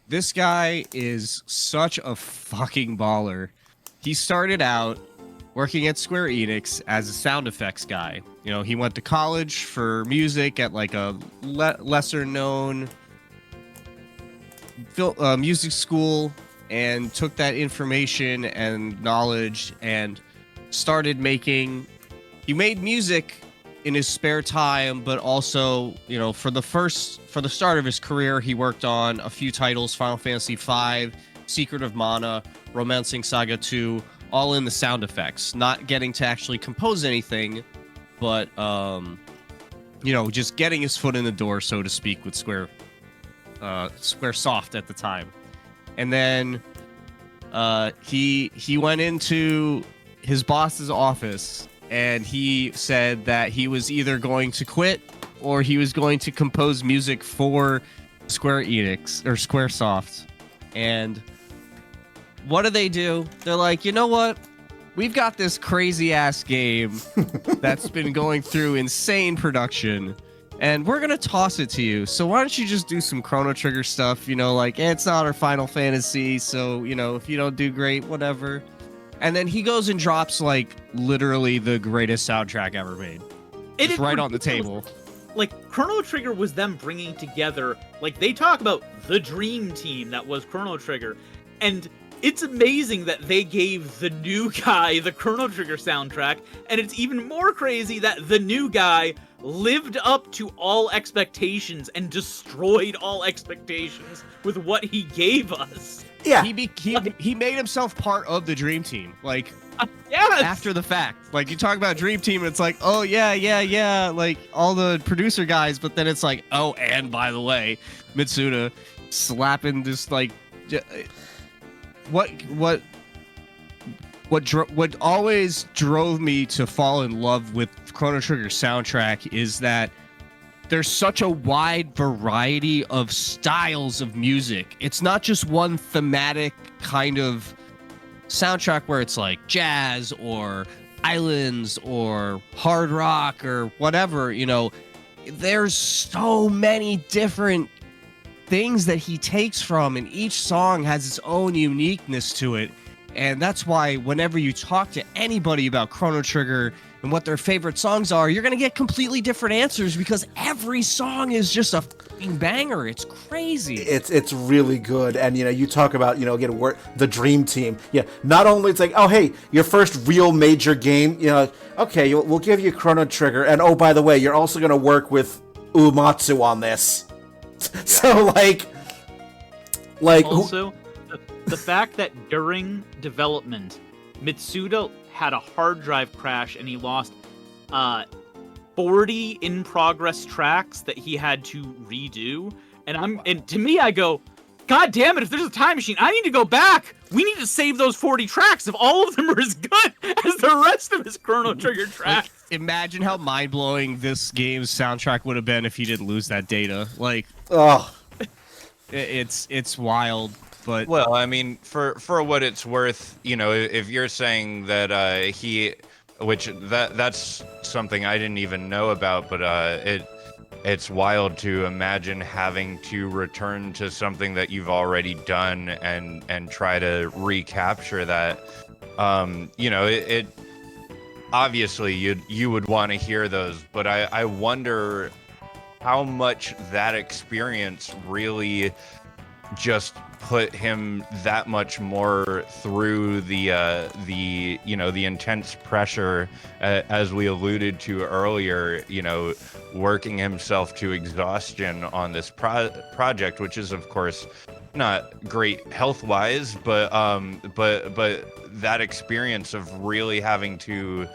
This guy is such a fucking baller. He started out working at Square Enix as a sound effects guy. You know, he went to college for music at like a lesser known music school, and took that information and knowledge and started making. He made music in his spare time, but also, you know, for the start of his career, he worked on a few titles: Final Fantasy V, Secret of Mana, Romancing Saga 2, all in the sound effects. Not getting to actually compose anything, but you know, just getting his foot in the door, so to speak, with Squaresoft at the time. And then he went into his boss's office, and he said that he was either going to quit or he was going to compose music for Square Enix or Squaresoft. And what do? They're like, you know what? We've got this crazy ass game that's been going through insane production, and we're gonna toss it to you. So why don't you just do some Chrono Trigger stuff? You know, like, it's not our Final Fantasy, so, you know, if you don't do great, whatever. And then he goes and drops, like, literally the greatest soundtrack ever made. It's right on the table. Like, Chrono Trigger was them bringing together, like, they talk about the dream team that was Chrono Trigger, and it's amazing that they gave the new guy the Chrono Trigger soundtrack, and it's even more crazy that the new guy lived up to all expectations and destroyed all expectations with what he gave us. Yeah. He made himself part of the dream team, like, yes! after the fact. Like, you talk about dream team, and it's like, oh yeah, like all the producer guys, but then it's like, oh, and by the way, Mitsuda slapping this, like, what always drove me to fall in love with Chrono Trigger soundtrack is that there's such a wide variety of styles of music. It's not just one thematic kind of soundtrack where it's like jazz or islands or hard rock or whatever, you know. There's so many different things that he takes from, and each song has its own uniqueness to it. And that's why whenever you talk to anybody about Chrono Trigger and what their favorite songs are, you're going to get completely different answers, because every song is just a fucking banger. It's crazy. It's really good. And, you know, you talk about, you know, again, the dream team. Yeah, not only it's like, oh, hey, your first real major game, you know, okay, we'll give you Chrono Trigger. And, oh, by the way, you're also going to work with Uematsu on this. Yeah. So, like also, the fact that during development, Mitsuda had a hard drive crash and he lost 40 in progress tracks that he had to redo. And to me, I go, God damn it, if there's a time machine, I need to go back. We need to save those 40 tracks if all of them are as good as the rest of his Chrono Trigger tracks. Like, imagine how mind-blowing this game's soundtrack would have been if he didn't lose that data. Like, oh, it's wild. But well, I mean, for what it's worth, you know, if you're saying that that's something I didn't even know about, but it's wild to imagine having to return to something that you've already done and try to recapture that. You know, it obviously you would want to hear those, but I wonder how much that experience really just put him that much more through the you know, the intense pressure, as we alluded to earlier, you know, working himself to exhaustion on this project, which is of course not great health wise, but that experience of really having to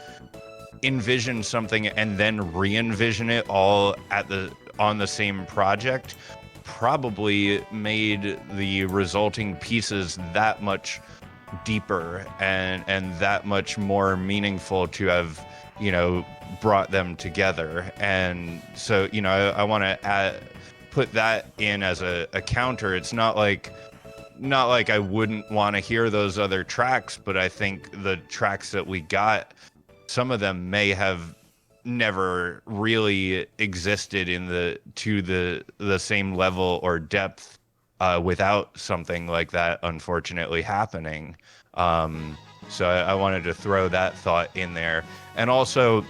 envision something and then re-envision it all on the same project probably made the resulting pieces that much deeper and that much more meaningful to have, you know, brought them together. And so, you know, I want to put that in as a counter. It's not like I wouldn't want to hear those other tracks, but I think the tracks that we got, some of them may have never really existed to the same level or depth without something like that unfortunately happening. So I wanted to throw that thought in there. And also,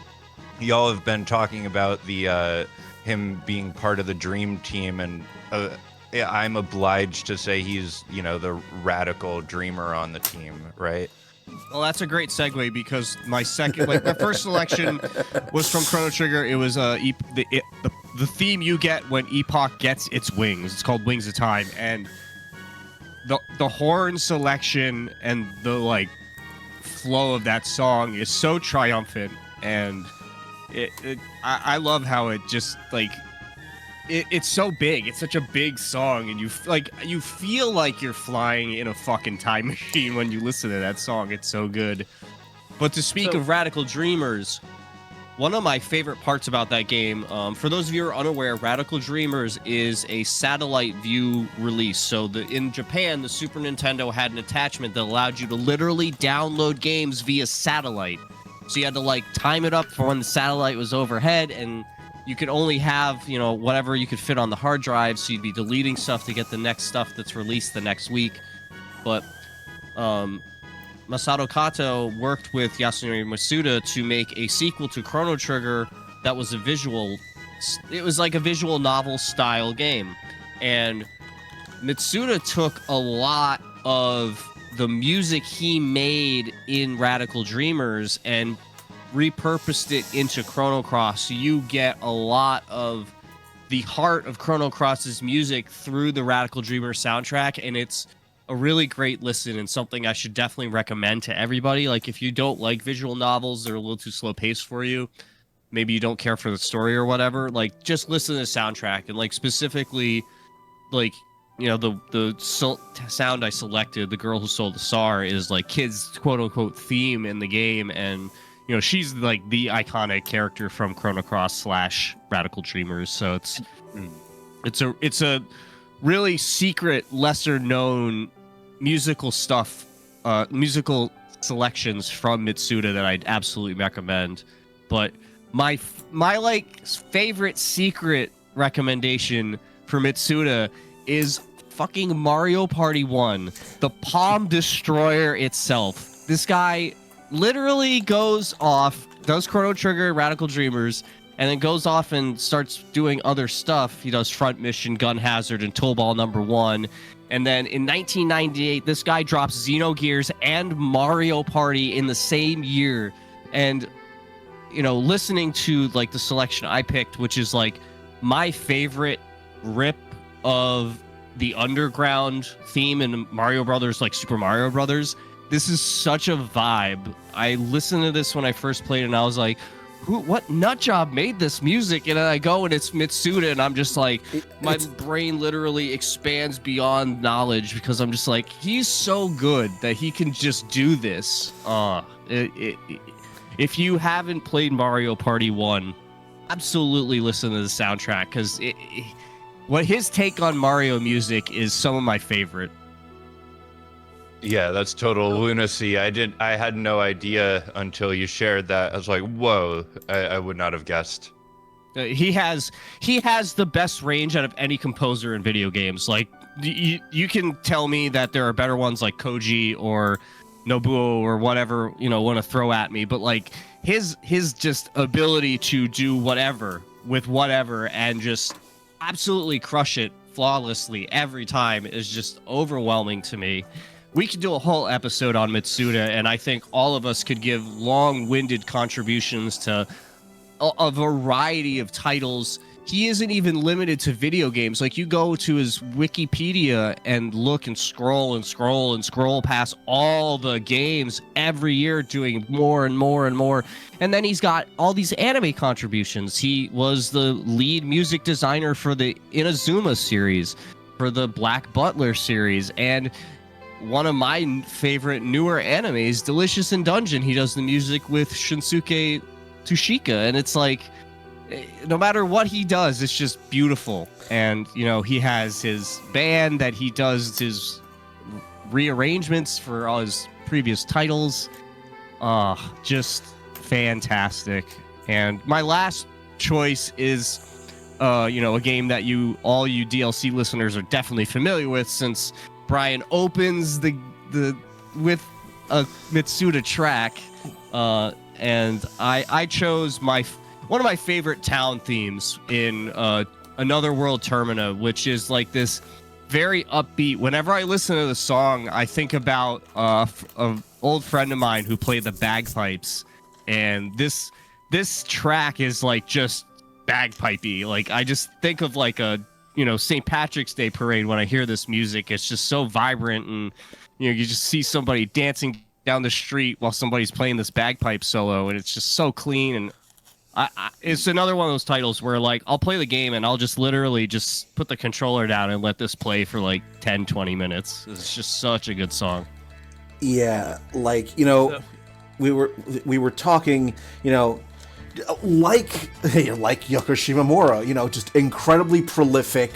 y'all have been talking about the him being part of the dream team, and yeah, I'm obliged to say he's, the radical dreamer on the team, right? Well, that's a great segue because my first selection was from Chrono Trigger. It was the theme you get when Epoch gets its wings. It's called Wings of Time, and the horn selection and the flow of that song is so triumphant, and I love how it just it's so big. It's such a big song, and you feel like you're flying in a fucking time machine when you listen to that song. It's so good. But to speak of Radical Dreamers, one of my favorite parts about that game, for those of you who are unaware, Radical Dreamers is a satellite view release. So in Japan, the Super Nintendo had an attachment that allowed you to literally download games via satellite. So you had to time it up for when the satellite was overhead, and you could only have, whatever you could fit on the hard drive, so you'd be deleting stuff to get the next stuff that's released the next week. But Masato Kato worked with Yasunori Mitsuda to make a sequel to Chrono Trigger that was it was like a visual novel style game. And Mitsuda took a lot of the music he made in Radical Dreamers and repurposed it into Chrono Cross, so you get a lot of the heart of Chrono Cross's music through the Radical Dreamer soundtrack, and it's a really great listen and something I should definitely recommend to everybody. If you don't like visual novels, they're a little too slow paced for you, maybe you don't care for the story or whatever, just listen to the soundtrack, and specifically the sound I selected, The Girl Who Sold the Tsar, is kids quote unquote theme in the game, and she's the iconic character from Chrono Cross / Radical Dreamers. So it's a really secret, lesser known musical selections from Mitsuda that I'd absolutely recommend. But my favorite secret recommendation for Mitsuda is fucking Mario Party 1, the Palm Destroyer itself. This guy literally goes off, does Chrono Trigger, Radical Dreamers, and then goes off and starts doing other stuff. He does Front Mission, Gun Hazard, and Tollball #1. And then in 1998, this guy drops Xenogears and Mario Party in the same year. And, listening to the selection I picked, which is my favorite rip of the underground theme in Mario Brothers, Super Mario Brothers. This is such a vibe. I listened to this when I first played, and I was like, what nut job made this music? And then I go, and it's Mitsuda, and I'm just my brain literally expands beyond knowledge, because I'm just he's so good that he can just do this. If you haven't played Mario Party 1, absolutely listen to the soundtrack, because what his take on Mario music is some of my favorite. Yeah, that's total lunacy. I had no idea until you shared that. I was like, whoa, I would not have guessed. He has the best range out of any composer in video games. You can tell me that there are better ones like Koji or Nobuo or whatever, want to throw at me, but his just ability to do whatever with whatever and just absolutely crush it flawlessly every time is just overwhelming to me. We could do a whole episode on Mitsuda, and I think all of us could give long-winded contributions to a variety of titles. He isn't even limited to video games. You go to his Wikipedia and look and scroll and scroll and scroll past all the games every year, doing more and more and more. And then he's got all these anime contributions. He was the lead music designer for the Inazuma series, for the Black Butler series, and one of my favorite newer animes, Delicious in Dungeon. He does the music with Shunsuke Tushika, and it's no matter what he does, it's just beautiful. And he has his band that he does his rearrangements for all his previous titles. Just fantastic. And my last choice is a game that all you DLC listeners are definitely familiar with, since Brian opens with a Mitsuda track, and I chose one of my favorite town themes in Another World Termina, which is like this very upbeat. Whenever I listen to the song, I think about an old friend of mine who played the bagpipes, and this track is like just bagpipey. Like, I just think of like a St. Patrick's Day parade when I hear this music. It's just so vibrant, and you just see somebody dancing down the street while somebody's playing this bagpipe solo, and it's just so clean. And it's another one of those titles where, like, I'll play the game and I'll just literally just put the controller down and let this play for like 10-20 minutes. It's just such a good song. Yeah, like, we were talking, like Yoko Shimomura, just incredibly prolific,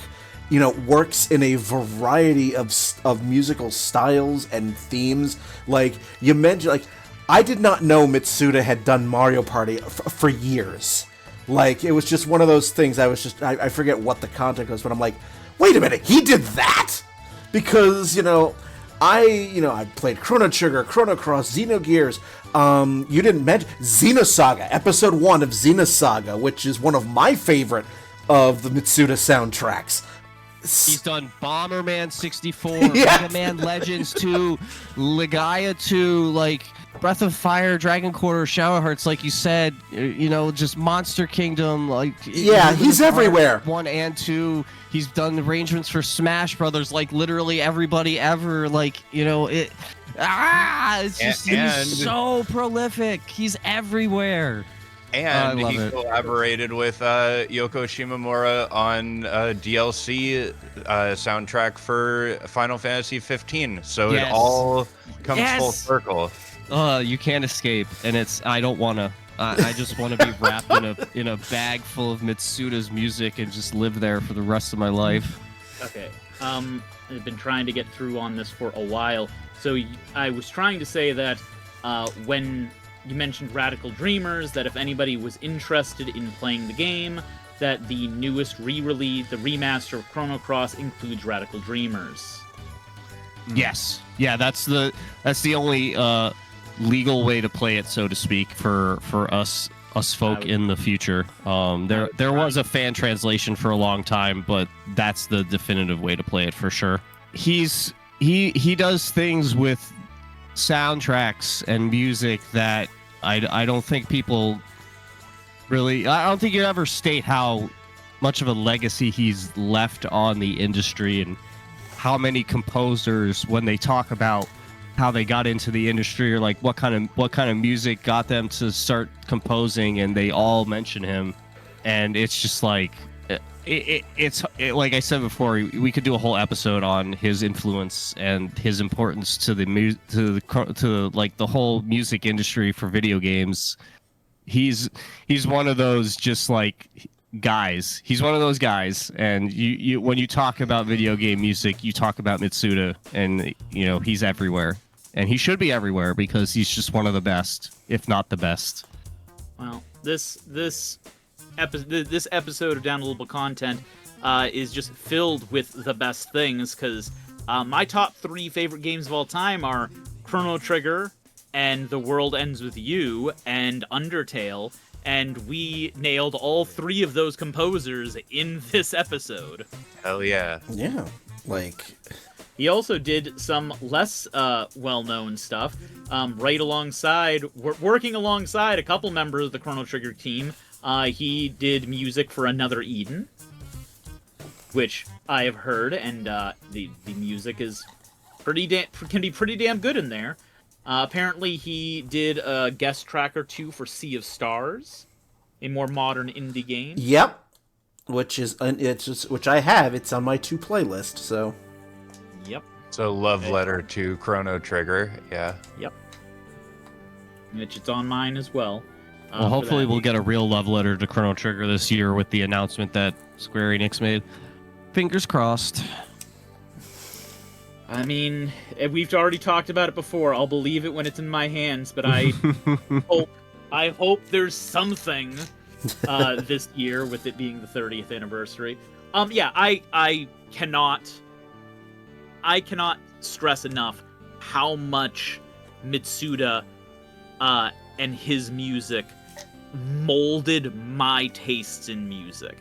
works in a variety of musical styles and themes. Like, you mentioned, like, I did not know Mitsuda had done Mario Party for years. Like, it was just one of those things. I forget what the context was, but I'm like, wait a minute, he did that? Because, I played Chrono Trigger, Chrono Cross, Xenogears. You didn't mention Xenosaga, episode 1 of Xenosaga, which is one of my favorite of the Mitsuda soundtracks. He's done Bomberman 64, Yeah. Mega Man Legends 2, Legaia 2, like Breath of Fire, Dragon Quarter, Shower Hearts, like you said, just Monster Kingdom, like... Yeah, he's everywhere. 1 and 2. He's done arrangements for Smash Brothers, like literally everybody ever, like, it's just, he's so prolific. He's everywhere. And he collaborated with Yoko Shimomura on DLC soundtrack for Final Fantasy 15. So Yes. it all comes Yes. full circle. You can't escape, and I don't want to. I just want to be wrapped in a bag full of Mitsuda's music and just live there for the rest of my life. Okay. I've been trying to get through on this for a while. So I was trying to say that when you mentioned Radical Dreamers, that if anybody was interested in playing the game, that the newest re-release, the remaster of Chrono Cross, includes Radical Dreamers. Yes. Yeah, that's the only legal way to play it, so to speak, for us folk in the future. There was a fan translation for a long time, but that's the definitive way to play it for sure. He does things with soundtracks and music that I don't think people really... I don't think you ever state how much of a legacy he's left on the industry, and how many composers, when they talk about how they got into the industry, or like what kind of music got them to start composing, and they all mention him. And it's just like it's like I said before, we could do a whole episode on his influence and his importance to to like the whole music industry for video games. He's one of those just like guys. He's one of those guys, and you when you talk about video game music, you talk about Mitsuda, and he's everywhere, and he should be everywhere because he's just one of the best, if not the best. Well, this episode of Downloadable Content is just filled with the best things, because my top 3 favorite games of all time are Chrono Trigger, and The World Ends With You, and Undertale, and we nailed all 3 of those composers in this episode. Hell yeah. Yeah, like... He also did some less well-known stuff, right alongside, working alongside a couple members of the Chrono Trigger team. He did music for Another Eden, which I have heard, and the music is can be pretty damn good in there. Apparently, he did a guest track or 2 for Sea of Stars, a more modern indie game. Yep, which I have. It's on my 2 playlist. So. Yep. So love letter to Chrono Trigger. Yeah. Yep. Which it's on mine as well. Well, hopefully we'll get a real love letter to Chrono Trigger this year with the announcement that Square Enix made. Fingers crossed. I mean, we've already talked about it before. I'll believe it when it's in my hands, but I hope there's something this year, with it being the 30th anniversary. Yeah, I cannot stress enough how much Mitsuda and his music molded my tastes in music.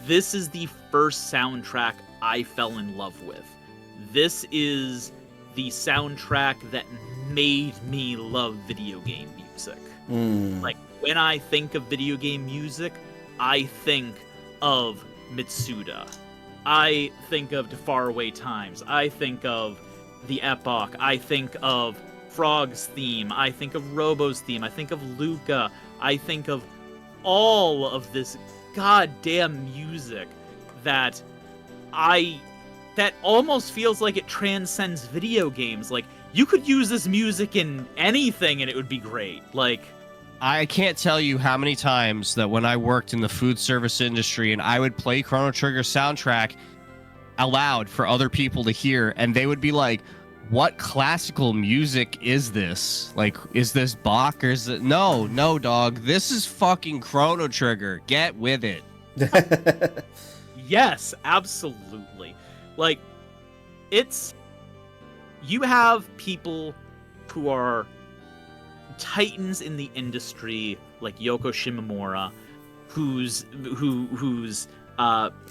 This is the first soundtrack I fell in love with. This is the soundtrack that made me love video game music. Like, when I think of video game music, I think of Mitsuda. I think of To Faraway Times. I think of The Epoch. I think of Frog's theme. I think of Robo's theme. I think of Luca. I think of all of this goddamn music that almost feels like it transcends video games. Like, you could use this music in anything and it would be great. Like, I can't tell you how many times that when I worked in the food service industry and I would play Chrono Trigger soundtrack aloud for other people to hear, and they would be like, what classical music is this? Like, is this Bach or is it... No, dog. This is fucking Chrono Trigger. Get with it. yes, absolutely. Like, you have people who are titans in the industry, like Yoko Shimomura, whose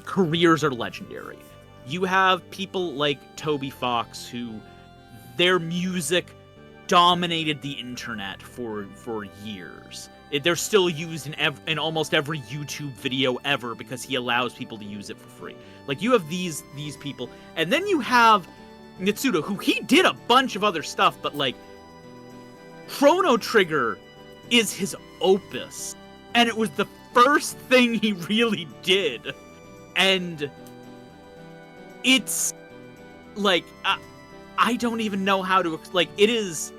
careers are legendary. You have people like Toby Fox, who their music dominated the internet for years. They're still used in almost every YouTube video ever because he allows people to use it for free. Like, you have these people, and then you have Mitsuda, who he did a bunch of other stuff, but like, Chrono Trigger is his opus, and it was the first thing he really did, and it's like, I don't even know how to, like, it is,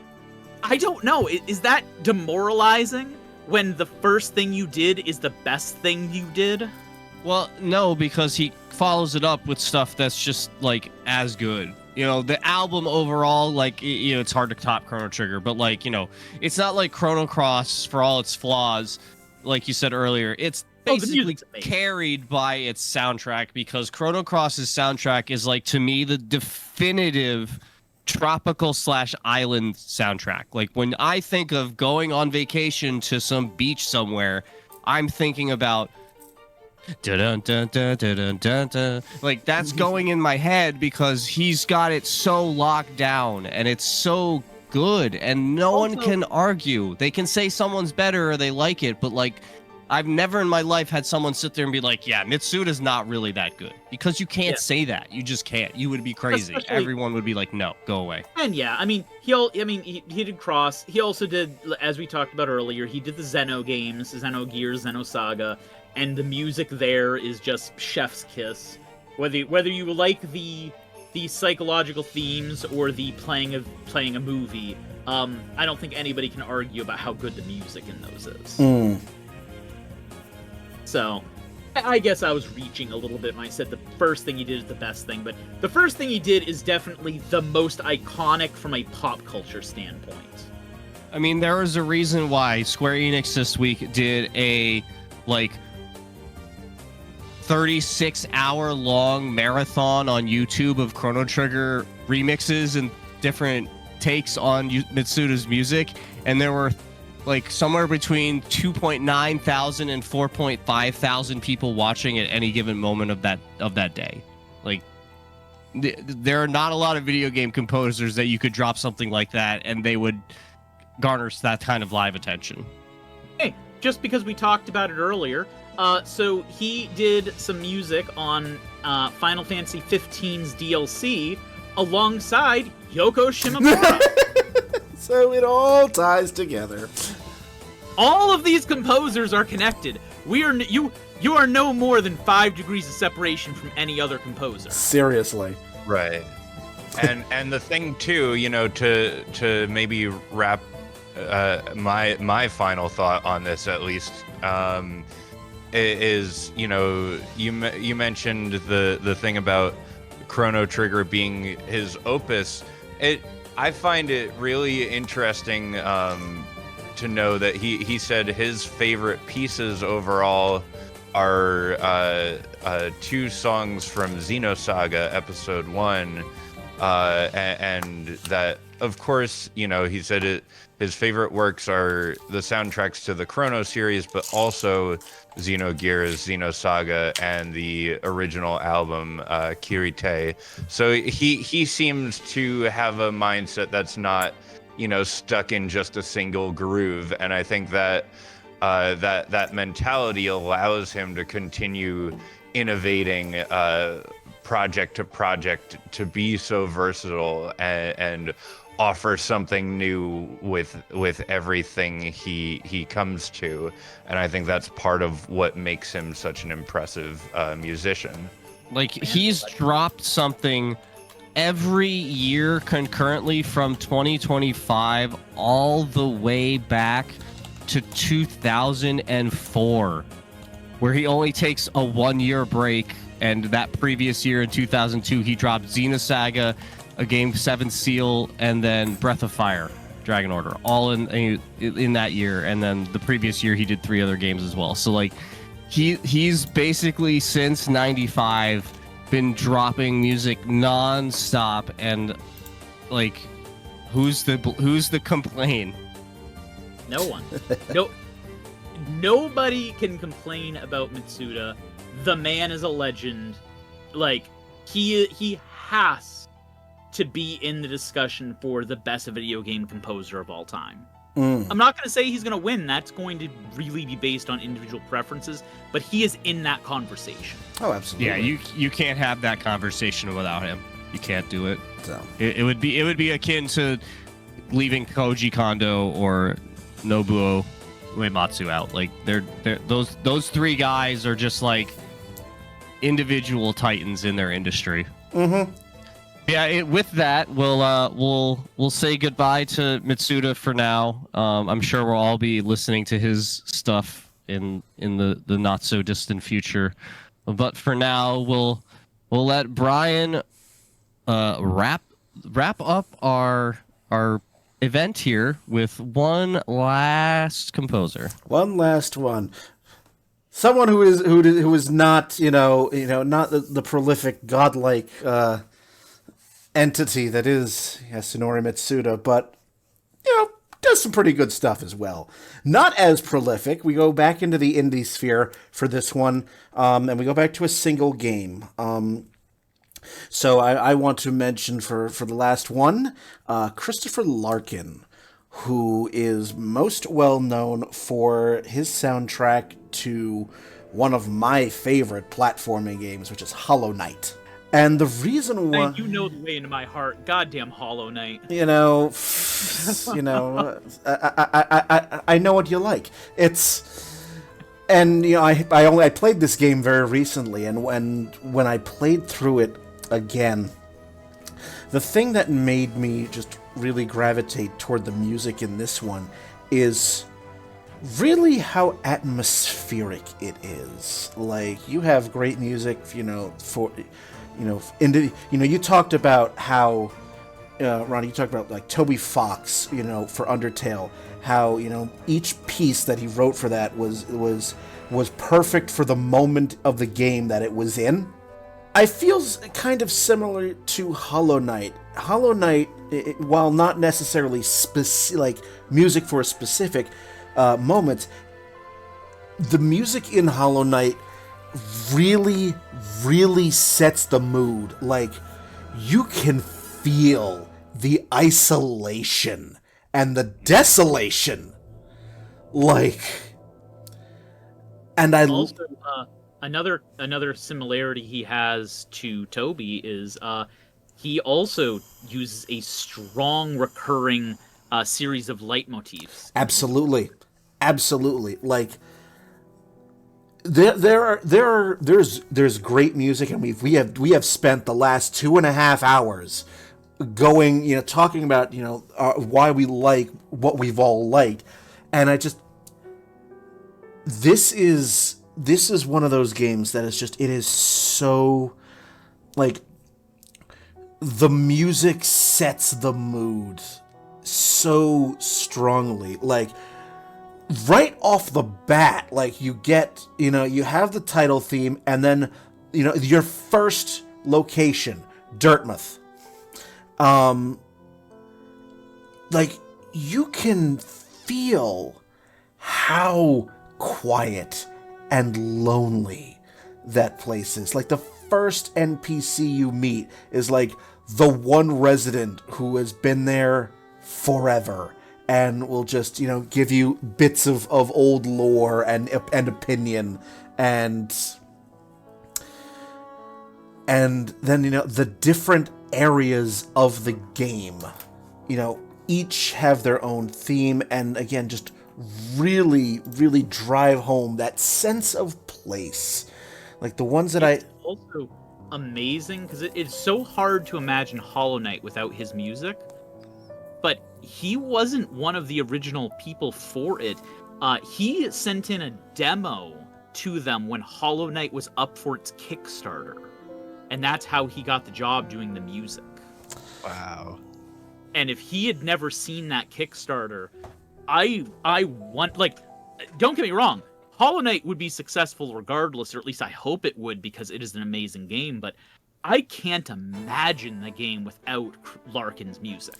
I don't know, is that demoralizing when the first thing you did is the best thing you did? Well, no, because he follows it up with stuff that's just, like, as good. You know, the album overall, like, you know, it's hard to top Chrono Trigger, but, like, you know, it's not like Chrono Cross, for all its flaws, like you said earlier. It's basically carried by its soundtrack, because Chrono Cross's soundtrack is, like, to me, the definitive tropical/island soundtrack. Like, when I think of going on vacation to some beach somewhere, I'm thinking about dun, dun, dun, dun, dun, dun, dun. Like, that's going in my head because he's got it so locked down and it's so good, and no one can argue. They can say someone's better or they like it, but, like, I've never in my life had someone sit there and be like, yeah, Mitsuda's not really that good, because you can't say that. You just can't. You would be crazy. Everyone would be like, no, go away. And yeah, I mean, he did Cross. He also did, as we talked about earlier, he did the Xeno games, Xenogears, Xenosaga, and the music there is just chef's kiss. Whether you like the psychological themes or the playing a movie, I don't think anybody can argue about how good the music in those is. So, I guess I was reaching a little bit when I said the first thing he did is the best thing, but the first thing he did is definitely the most iconic from a pop culture standpoint. I mean, there was a reason why Square Enix this week did a, like, 36-hour long marathon on YouTube of Chrono Trigger remixes and different takes on Mitsuda's music, and there were, like, somewhere between 2.9 thousand and 4.5 thousand people watching at any given moment of that day. Like, there are not a lot of video game composers that you could drop something like that and they would garner that kind of live attention. Hey, just because we talked about it earlier, so he did some music on Final Fantasy 15's DLC alongside Yoko Shimomura. So it all ties together. All of these composers are connected. You are no more than 5 degrees of separation from any other composer. Seriously. Right. And the thing too, you know, to maybe wrap my final thought on this, at least, is, you know, you mentioned the thing about Chrono Trigger being his opus. I find it really interesting to know that he said his favorite pieces overall are 2 songs from Xenosaga Episode 1, and that, of course, he said his favorite works are the soundtracks to the Chrono series, but also Xenogears, Xenosaga, and the original album, Kirite. So he seems to have a mindset that's not, stuck in just a single groove. And I think that that mentality allows him to continue innovating project to project, to be so versatile and offer something new with everything he comes to. And I think that's part of what makes him such an impressive musician. Like, he's dropped something every year concurrently from 2025 all the way back to 2004, where he only takes a 1-year break. And that previous year in 2002, he dropped Xenosaga, a Game 7 Seal, and then Breath of Fire, Dragon Order, all in that year. And then the previous year, he did 3 other games as well. So, like, he's basically since 95 been dropping music non-stop, and like, who's the complaint? No one. Nobody can complain about Mitsuda. The man is a legend. Like, he has to be in the discussion for the best video game composer of all time. I'm not going to say he's going to win. That's going to really be based on individual preferences, but he is in that conversation. Oh, absolutely. Yeah, you can't have that conversation without him. You can't do it. So It would be akin to leaving Koji Kondo or Nobuo Uematsu out. Like, those 3 guys are just like individual titans in their industry. Mm-hmm. Yeah, with that, we'll say goodbye to Mitsuda for now. I'm sure we'll all be listening to his stuff in the not so distant future. But for now, we'll let Brian wrap up our event here with one last composer. One last one. Someone who is not not the prolific godlike entity that is Yasunori Mitsuda, but does some pretty good stuff as well. Not as prolific. We go back into the indie sphere for this one, and we go back to a single game. So I want to mention for the last one, Christopher Larkin, who is most well known for his soundtrack to one of my favorite platforming games, which is Hollow Knight. And the reason why... You know the way into my heart. Goddamn Hollow Knight. I know what you like. It's... And, I played this game very recently, and when I played through it again, the thing that made me just really gravitate toward the music in this one is really how atmospheric it is. Like, you have great music, for... you talked about how, Ronnie, you talked about like Toby Fox, for Undertale, how, each piece that he wrote for that was perfect for the moment of the game that it was in. I feel kind of similar to Hollow Knight. Hollow Knight, while not necessarily like music for a specific moment, the music in Hollow Knight really, really sets the mood. Like, you can feel the isolation and the desolation. Like, and I also another similarity he has to Toby is he also uses a strong recurring series of leitmotifs. Absolutely. Like, there's great music, and we have spent the last 2.5 hours going, talking about, why we like what we've all liked, and this is one of those games that it is so, like, the music sets the mood so strongly. Like, right off the bat, like you get, you have the title theme, and then, your first location, Dirtmouth. Like you can feel how quiet and lonely that place is. Like the first NPC you meet is like the one resident who has been there forever and will just, give you bits of old lore and opinion and then, the different areas of the game, each have their own theme, and again, just really, really drive home that sense of place. Like the ones that it's also amazing because it's so hard to imagine Hollow Knight without his music, but he wasn't one of the original people for it. He sent in a demo to them when Hollow Knight was up for its Kickstarter, and that's how he got the job doing the music. Wow. And if he had never seen that Kickstarter, I want, like, don't get me wrong, Hollow Knight would be successful regardless, or at least I hope it would, because it is an amazing game, but I can't imagine the game without Larkin's music.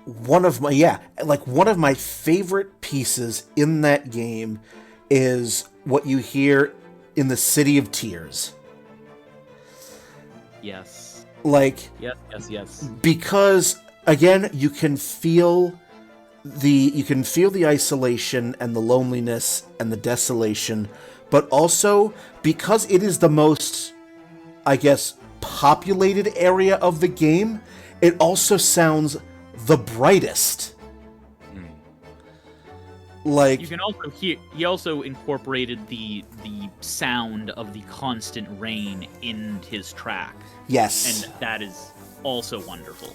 One of my favorite pieces in that game is what you hear in the City of Tears. Yes. Like, yes. Because again, you can feel the isolation and the loneliness and the desolation, but also because it is the most, I guess, populated area of the game, it also sounds the brightest. Like you can also hear, he also incorporated the sound of the constant rain in his track. Yes. And that is also wonderful.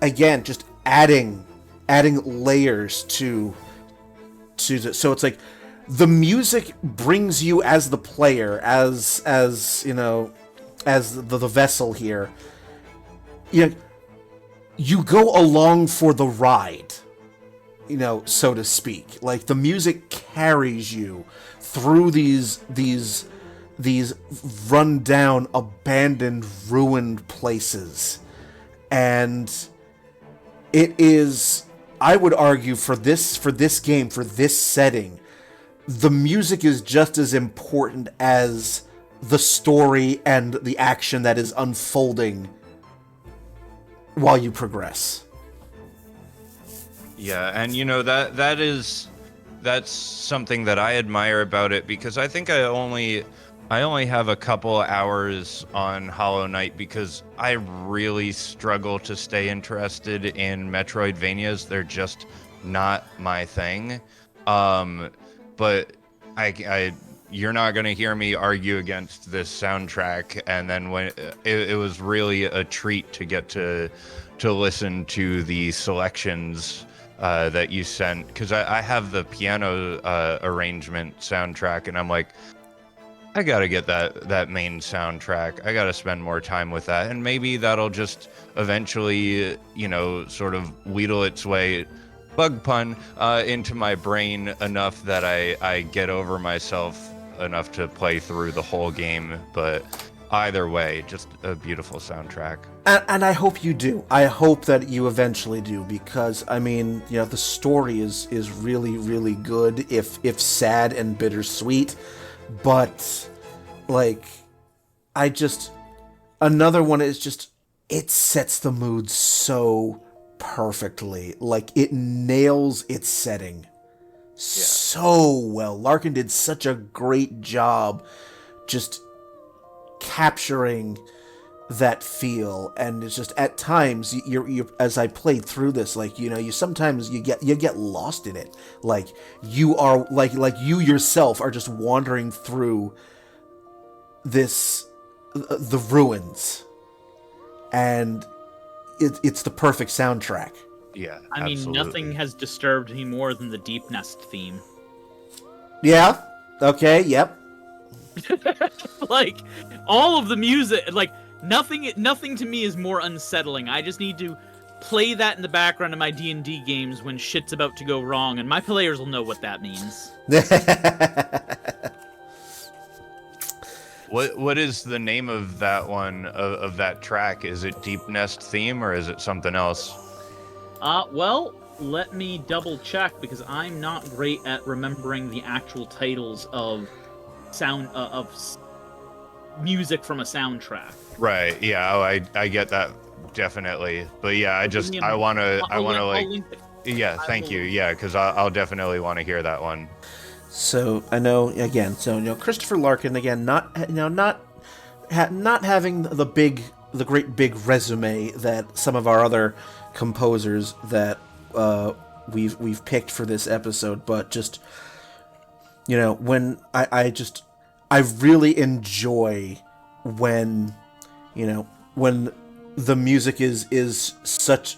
Again, just adding layers to so it's like the music brings you as the player, as the vessel here. You go along for the ride, so to speak. Like the music carries you through these run down, abandoned, ruined places. And it is, I would argue, for this game, for this setting, the music is just as important as the story and the action that is unfolding while you progress. Yeah, and that's something that I admire about it, because I think I only have a couple hours on Hollow Knight because I really struggle to stay interested in Metroidvanias. They're just not my thing. But you're not going to hear me argue against this soundtrack. And then when it was really a treat to get to listen to the selections that you sent, because I have the piano arrangement soundtrack, and I'm like, I gotta get that main soundtrack. I gotta spend more time with that, and maybe that'll just eventually, sort of wheedle its way, bug pun, into my brain enough that I get over myself enough to play through the whole game. But either way, just a beautiful soundtrack. And I hope you do. I hope that you eventually do, because the story is really, really good, if sad and bittersweet. But another one is just, it sets the mood so perfectly. Like, it nails its setting so well. Larkin did such a great job just capturing that feel, and it's just, at times you as I played through this, you sometimes you get lost in it. Like, you are like you yourself are just wandering through the ruins, and it's the perfect soundtrack. Yeah, I mean, absolutely. nothing has disturbed me more than the Deep Nest theme. Yeah. Okay. Yep. Like, all of the music, like, nothing to me is more unsettling. I just need to play that in the background of my D&D games when shit's about to go wrong, and my players will know what that means. What is the name of that one, of that track? Is it Deep Nest Theme, or is it something else? Well, let me double check, because I'm not great at remembering the actual titles of music from a soundtrack. Right, yeah, oh, I get that, definitely. But yeah, I want to, yeah, thank you, yeah, because I'll definitely want to hear that one. So I know again. So Christopher Larkin again, not having the great big resume that some of our other composers that we've picked for this episode, but just when I really enjoy when when the music is such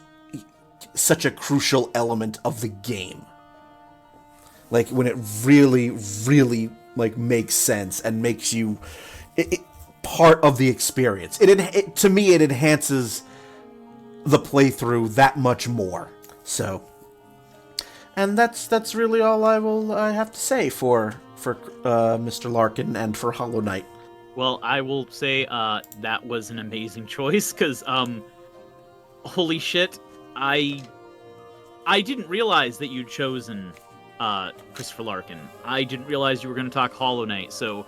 a crucial element of the game. Like when it really, really makes sense and makes you part of the experience. To me, it enhances the playthrough that much more. So, and that's really all I have to say for Mr. Larkin and for Hollow Knight. Well, I will say that was an amazing choice, because holy shit, I didn't realize that you'd chosen Christopher Larkin. I didn't realize you were going to talk Hollow Knight. So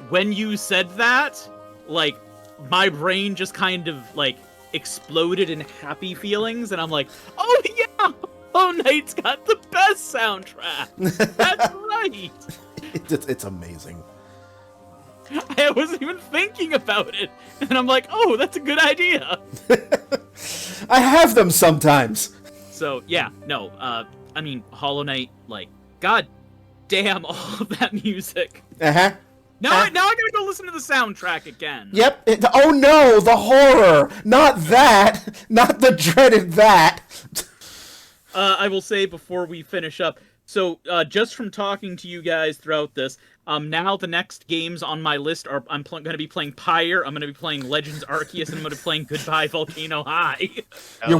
when you said that, my brain just kind of exploded in happy feelings, and I'm like, oh yeah, Hollow Knight's got the best soundtrack. That's right. It's amazing. I wasn't even thinking about it, and I'm like, oh, that's a good idea. I have them sometimes. So yeah, no, I mean, Hollow Knight, god damn, all of that music. Uh-huh. Now I gotta go listen to the soundtrack again. Yep. Oh no, the horror! Not that! Not the dreaded that! I will say before we finish up, so just from talking to you guys throughout this, now the next games on my list are, I'm going to be playing Pyre, I'm going to be playing Legends Arceus, and I'm going to be playing Goodbye Volcano High. You're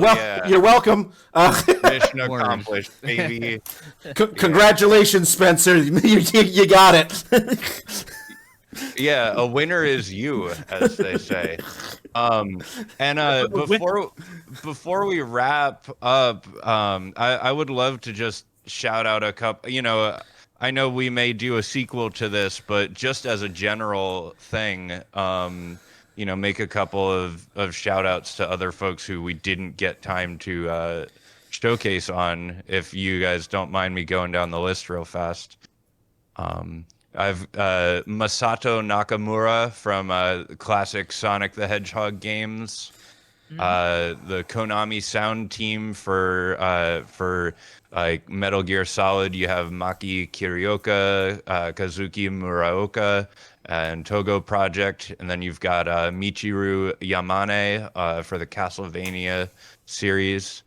welcome. Mission accomplished, baby. Congratulations, Spencer. You got it. Yeah, a winner is you, as they say. Before we wrap up, I would love to just shout out a couple. I know we may do a sequel to this, but just as a general thing, make a couple of shout outs to other folks who we didn't get time to showcase on, if you guys don't mind me going down the list real fast. I've Masato Nakamura from classic Sonic the Hedgehog games. The Konami sound team for Metal Gear Solid, you have Maki Kirioka, Kazuki Muraoka, and Togo Project, and then you've got Michiru Yamane for the Castlevania series.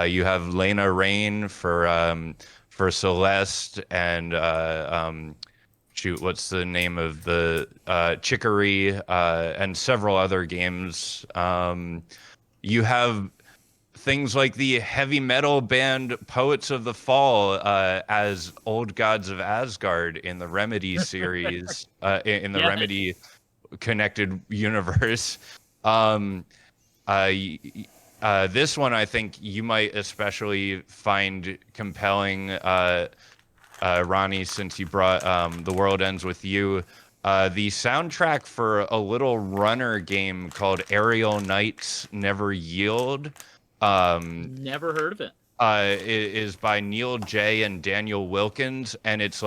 You have Lena Rain for Celeste, and what's the name of the Chicory, and several other games. You have things like the heavy metal band Poets of the Fall as Old Gods of Asgard in the Remedy series, in the Remedy connected universe. This one I think you might especially find compelling, Ronnie, since you brought The World Ends With You. The soundtrack for a little runner game called Aerial Knights Never Yield. Never heard of it. It is by Neil J. and Daniel Wilkins, and it's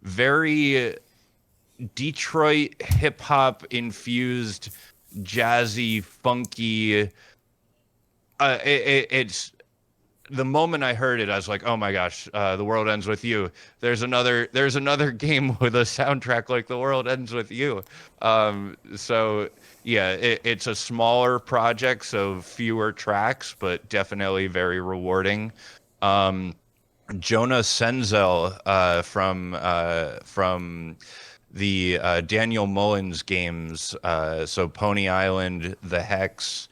very Detroit hip hop infused, jazzy, funky. It's the moment I heard it, I was like, oh my gosh, The World Ends With You. There's another game with a soundtrack like The World Ends With You. So yeah, it's a smaller project, so fewer tracks, but definitely very rewarding. Jonah Senzel from the Daniel Mullins games, so Pony Island, The Hex,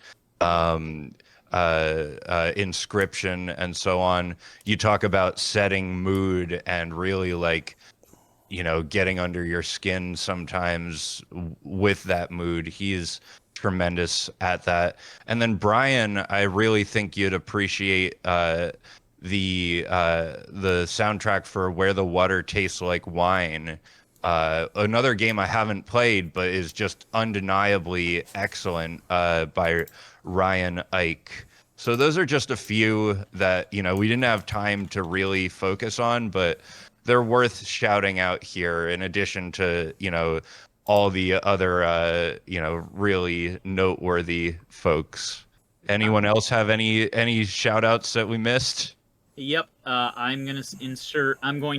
Inscription and so on. You talk about setting mood and really like, getting under your skin sometimes with that mood. He's tremendous at that. And then Brian, I really think you'd appreciate the soundtrack for Where the Water Tastes Like Wine. Another game I haven't played, but is just undeniably excellent, by Ryan Ike. So those are just a few that, we didn't have time to really focus on, but they're worth shouting out here in addition to, all the other, really noteworthy folks. Anyone else have any shout outs that we missed? Yep. I'm going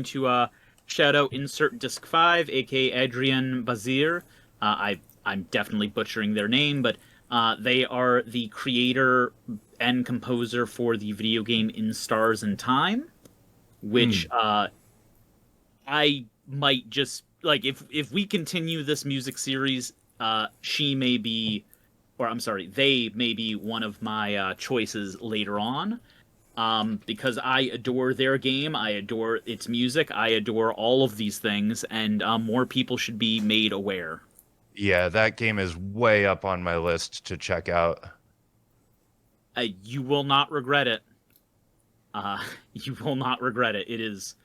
to shout out Insert Disc 5, aka Adrian Bazir. I'm definitely butchering their name, but they are the creator and composer for the video game In Stars and Time, which I might just like if we continue this music series, they may be one of my choices later on. Because I adore their game, I adore its music, I adore all of these things, and more people should be made aware. Yeah, that game is way up on my list to check out. You will not regret it. You will not regret it. It is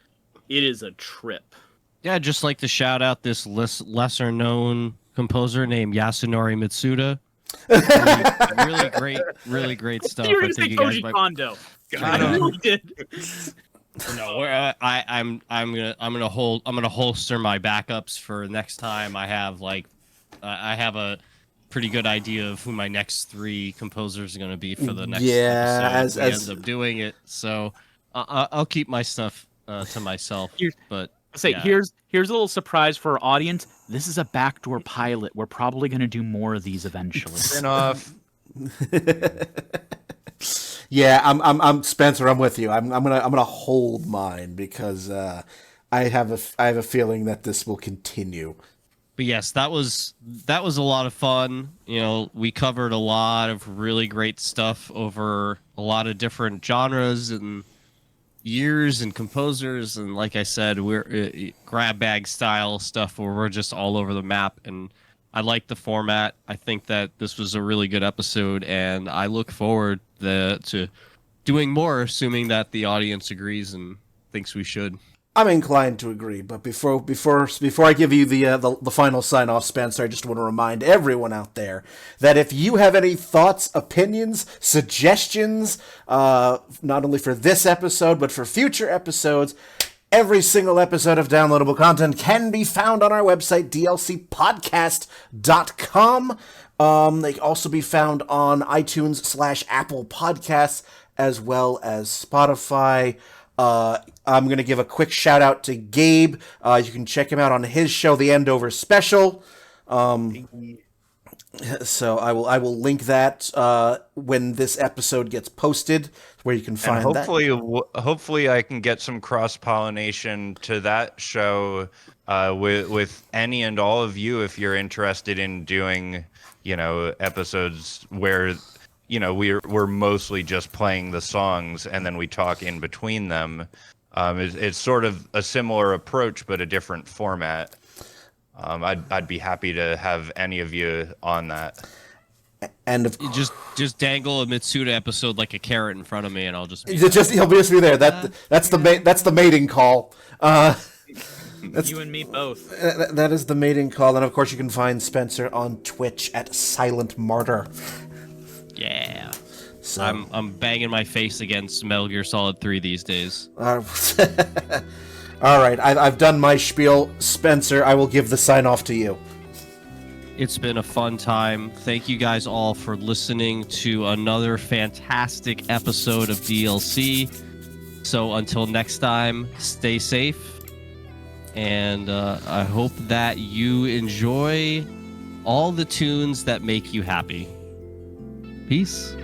a trip. Yeah, I'd just like to shout out this lesser known composer named Yasunori Mitsuda. Really great stuff. You're gonna say Koji Kondo. I really did. No, I'm gonna holster my backups for next time. I have a pretty good idea of who my next 3 composers are gonna be for the next episode. As we end up doing it, so I'll keep my stuff to myself. But here's a little surprise for our audience. This is a backdoor pilot. We're probably gonna do more of these eventually. Spin-off. Yeah, I'm Spencer. I'm with you. I'm gonna hold mine because I have a feeling that this will continue. But yes, that was a lot of fun. We covered a lot of really great stuff over a lot of different genres and years and composers, and like I said, we're grab bag style stuff where we're just all over the map. And I like the format. I think that this was a really good episode, and I look forward to doing more, assuming that the audience agrees and thinks we should. I'm inclined to agree, but before I give you the final sign off, Spencer, I just want to remind everyone out there that if you have any thoughts, opinions, suggestions, not only for this episode but for future episodes, every single episode of downloadable content can be found on our website, dlcpodcast.com. They can also be found on iTunes / Apple Podcasts, as well as Spotify. I'm going to give a quick shout out to Gabe. You can check him out on his show, The Endover Special. So I will link that when this episode gets posted, where you can find hopefully I can get some cross-pollination to that show with any and all of you if you're interested in doing, episodes where we're mostly just playing the songs and then we talk in between them. It's sort of a similar approach, but a different format. I'd be happy to have any of you on that. And just dangle a Mitsuda episode like a carrot in front of me, and I'll just he'll just be there. That's the mating call. You and me both. That is the mating call, and of course you can find Spencer on Twitch at Silent Martyr. Yeah. So I'm banging my face against Metal Gear Solid 3 these days. All right, I've done my spiel. Spencer, I will give the sign off to you. It's been a fun time. Thank you guys all for listening to another fantastic episode of DLC. So until next time, stay safe. And I hope that you enjoy all the tunes that make you happy. Peace.